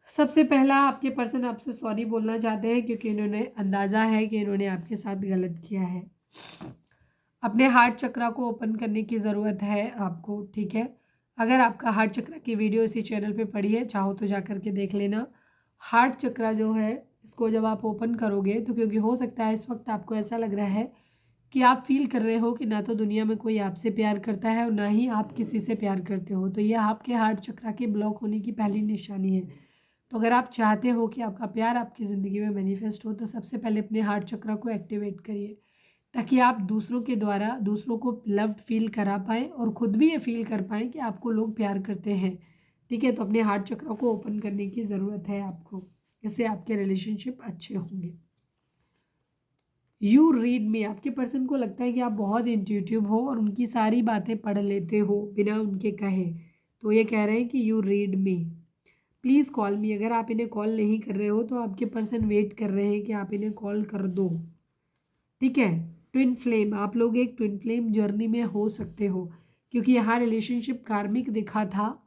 सबसे पहला, आपके पर्सन आपसे सॉरी बोलना चाहते हैं क्योंकि इन्होंने अंदाज़ा है कि इन्होंने आपके साथ गलत किया है। अपने हार्ट चक्रा को ओपन करने की ज़रूरत है आपको। ठीक है, अगर आपका हार्ट चक्रा की वीडियो इसी चैनल पे पड़ी है, चाहो तो जा करके देख लेना। हार्ट चक्रा जो है इसको जब आप ओपन करोगे तो, क्योंकि हो सकता है इस वक्त आपको ऐसा लग रहा है कि आप फील कर रहे हो कि ना तो दुनिया में कोई आपसे प्यार करता है और ना ही आप किसी से प्यार करते हो, तो ये आपके हार्ट चक्रा के ब्लॉक होने की पहली निशानी है। तो अगर आप चाहते हो कि आपका प्यार आपकी ज़िंदगी में मैनिफेस्ट हो तो सबसे पहले अपने हार्ट चक्रा को एक्टिवेट करिए, ताकि आप दूसरों के द्वारा दूसरों को लव्ड फील करा पाएँ और ख़ुद भी ये फील कर पाएँ कि आपको लोग प्यार करते हैं। ठीक है, तो अपने हार्ट चक्र को ओपन करने की ज़रूरत है आपको, इससे आपके रिलेशनशिप अच्छे होंगे। यू रीड मी। आपके पर्सन को लगता है कि आप बहुत इंट्यूटिव हो और उनकी सारी बातें पढ़ लेते हो बिना उनके कहे। तो ये कह रहे हैं कि you read me, please call मी। अगर आप इन्हें कॉल नहीं कर रहे हो तो आपके पर्सन वेट कर रहे हैं कि आप इन्हें कॉल कर दो। ठीक है, ट्विन फ्लेम, आप लोग एक ट्विन फ्लेम जर्नी में हो सकते हो, क्योंकि यहाँ रिलेशनशिप कार्मिक दिखा था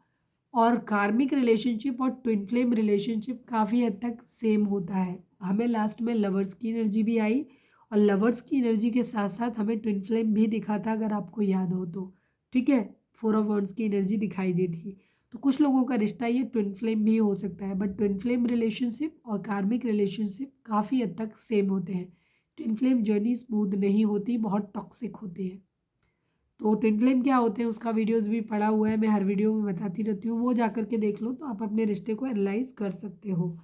और कार्मिक रिलेशनशिप और ट्विन फ्लेम रिलेशनशिप काफ़ी हद तक सेम होता है। हमें लास्ट में लवर्स की एनर्जी भी आई और लवर्स की एनर्जी के साथ साथ हमें ट्विन फ्लेम भी दिखा था, अगर आपको याद हो तो। ठीक है, 4 ऑफ वॉन्ड्स की एनर्जी दिखाई दी थी। तो कुछ लोगों का रिश्ता ये ट्विन फ्लेम भी हो सकता है, बट ट्विन फ्लेम रिलेशनशिप और कार्मिक रिलेशनशिप काफ़ी हद तक सेम होते हैं। ट्विन फ्लेम जर्नी स्मूथ नहीं होती, बहुत टॉक्सिक होती है। तो ट्विन फ्लेम क्या होते हैं उसका वीडियोस भी पड़ा हुआ है, मैं हर वीडियो में बताती रहती हूँ, वो जा करके देख लो तो आप अपने रिश्ते को एनालाइज कर सकते हो।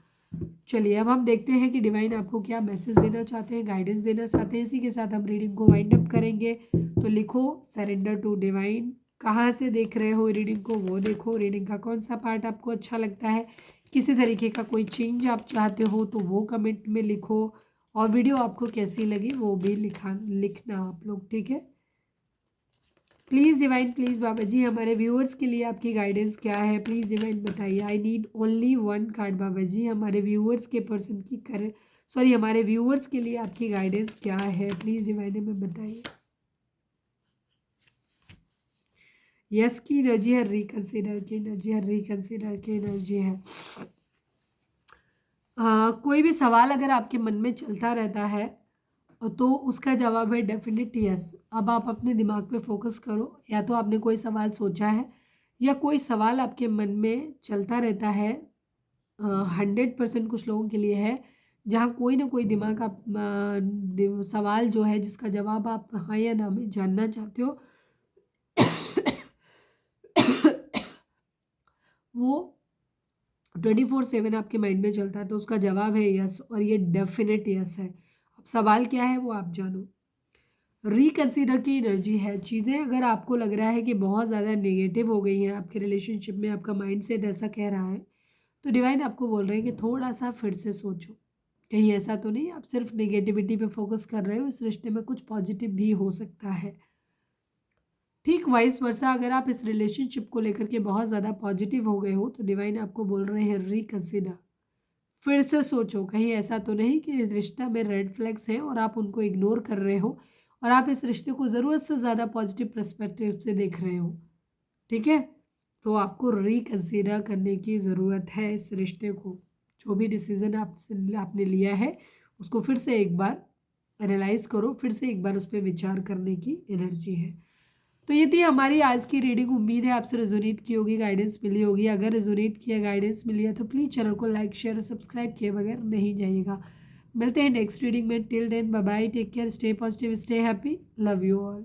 चलिए अब हम देखते हैं कि डिवाइन आपको क्या मैसेज देना चाहते हैं, गाइडेंस देना चाहते हैं। इसी के साथ हम रीडिंग को वाइंड अप करेंगे। तो लिखो सरेंडर टू डिवाइन। कहाँ से देख रहे हो रीडिंग को वो देखो, रीडिंग का कौन सा पार्ट आपको अच्छा लगता है, किसी तरीके का कोई चेंज आप चाहते हो तो वो कमेंट में लिखो, और वीडियो आपको कैसी लगी वो भी लिखना आप लोग। ठीक है, please divine, please Baba ji हमारे व्यूअर्स के लिए आपकी गाइडेंस क्या है, प्लीज़ डिवाइन बताइए। आई नीड ओनली 1 कार्ड बाबा जी हमारे व्यूअर्स के पर्सन की सॉरी हमारे व्यूअर्स के लिए आपकी गाइडेंस क्या है, प्लीज़ डिवाइन हमें बताइए। यस की एनर्जी है, रिकंसिडर की एनर्जी है, रिकंसिडर की एनर्जी है। कोई भी सवाल अगर आपके मन में चलता रहता है तो उसका जवाब है डेफिनेट यस। अब आप अपने दिमाग पे फोकस करो, या तो आपने कोई सवाल सोचा है या कोई सवाल आपके मन में चलता रहता है। 100% कुछ लोगों के लिए है जहाँ कोई ना कोई दिमाग आप सवाल जो है जिसका जवाब आप हाँ या ना में जानना चाहते हो वो 24/7 आपके माइंड में चलता है, तो उसका जवाब है यस, और ये डेफिनेट यस है। अब सवाल क्या है वो आप जानो। रिकंसीडर की एनर्जी है। चीज़ें अगर आपको लग रहा है कि बहुत ज़्यादा नेगेटिव हो गई हैं आपके रिलेशनशिप में, आपका माइंड सेट ऐसा कह रहा है, तो डिवाइन आपको बोल रहे हैं कि थोड़ा सा फिर से सोचो, कहीं ऐसा तो नहीं आप सिर्फ नेगेटिविटी पे फोकस कर रहे हो, इस रिश्ते में कुछ पॉजिटिव भी हो सकता है। ठीक वाइस वर्सा, अगर आप इस रिलेशनशिप को लेकर के बहुत ज़्यादा पॉजिटिव हो गए हो तो डिवाइन आपको बोल रहे हैं रिकंसिडर, फिर से सोचो, कहीं ऐसा तो नहीं कि इस रिश्ता में रेड फ्लैग्स हैं और आप उनको इग्नोर कर रहे हो और आप इस रिश्ते को ज़रूरत से ज़्यादा पॉजिटिव पर्सपेक्टिव से देख रहे हो। ठीक है, तो आपको रिकंसिडर करने की ज़रूरत है इस रिश्ते को। जो भी डिसीज़न आपने लिया है उसको फिर से एक बार एनालाइज करो, फिर से एक बार उस पर विचार करने की एनर्जी है। तो ये थी हमारी आज की रीडिंग। उम्मीद है आपसे रेजोनेट की होगी, गाइडेंस मिली होगी। अगर रेजोनेट किया, गाइडेंस मिली है तो प्लीज़ चैनल को लाइक शेयर और सब्सक्राइब किए बगैर नहीं जाइएगा। मिलते हैं नेक्स्ट रीडिंग में। Till then bye bye, take care, stay positive, stay happy, love you all.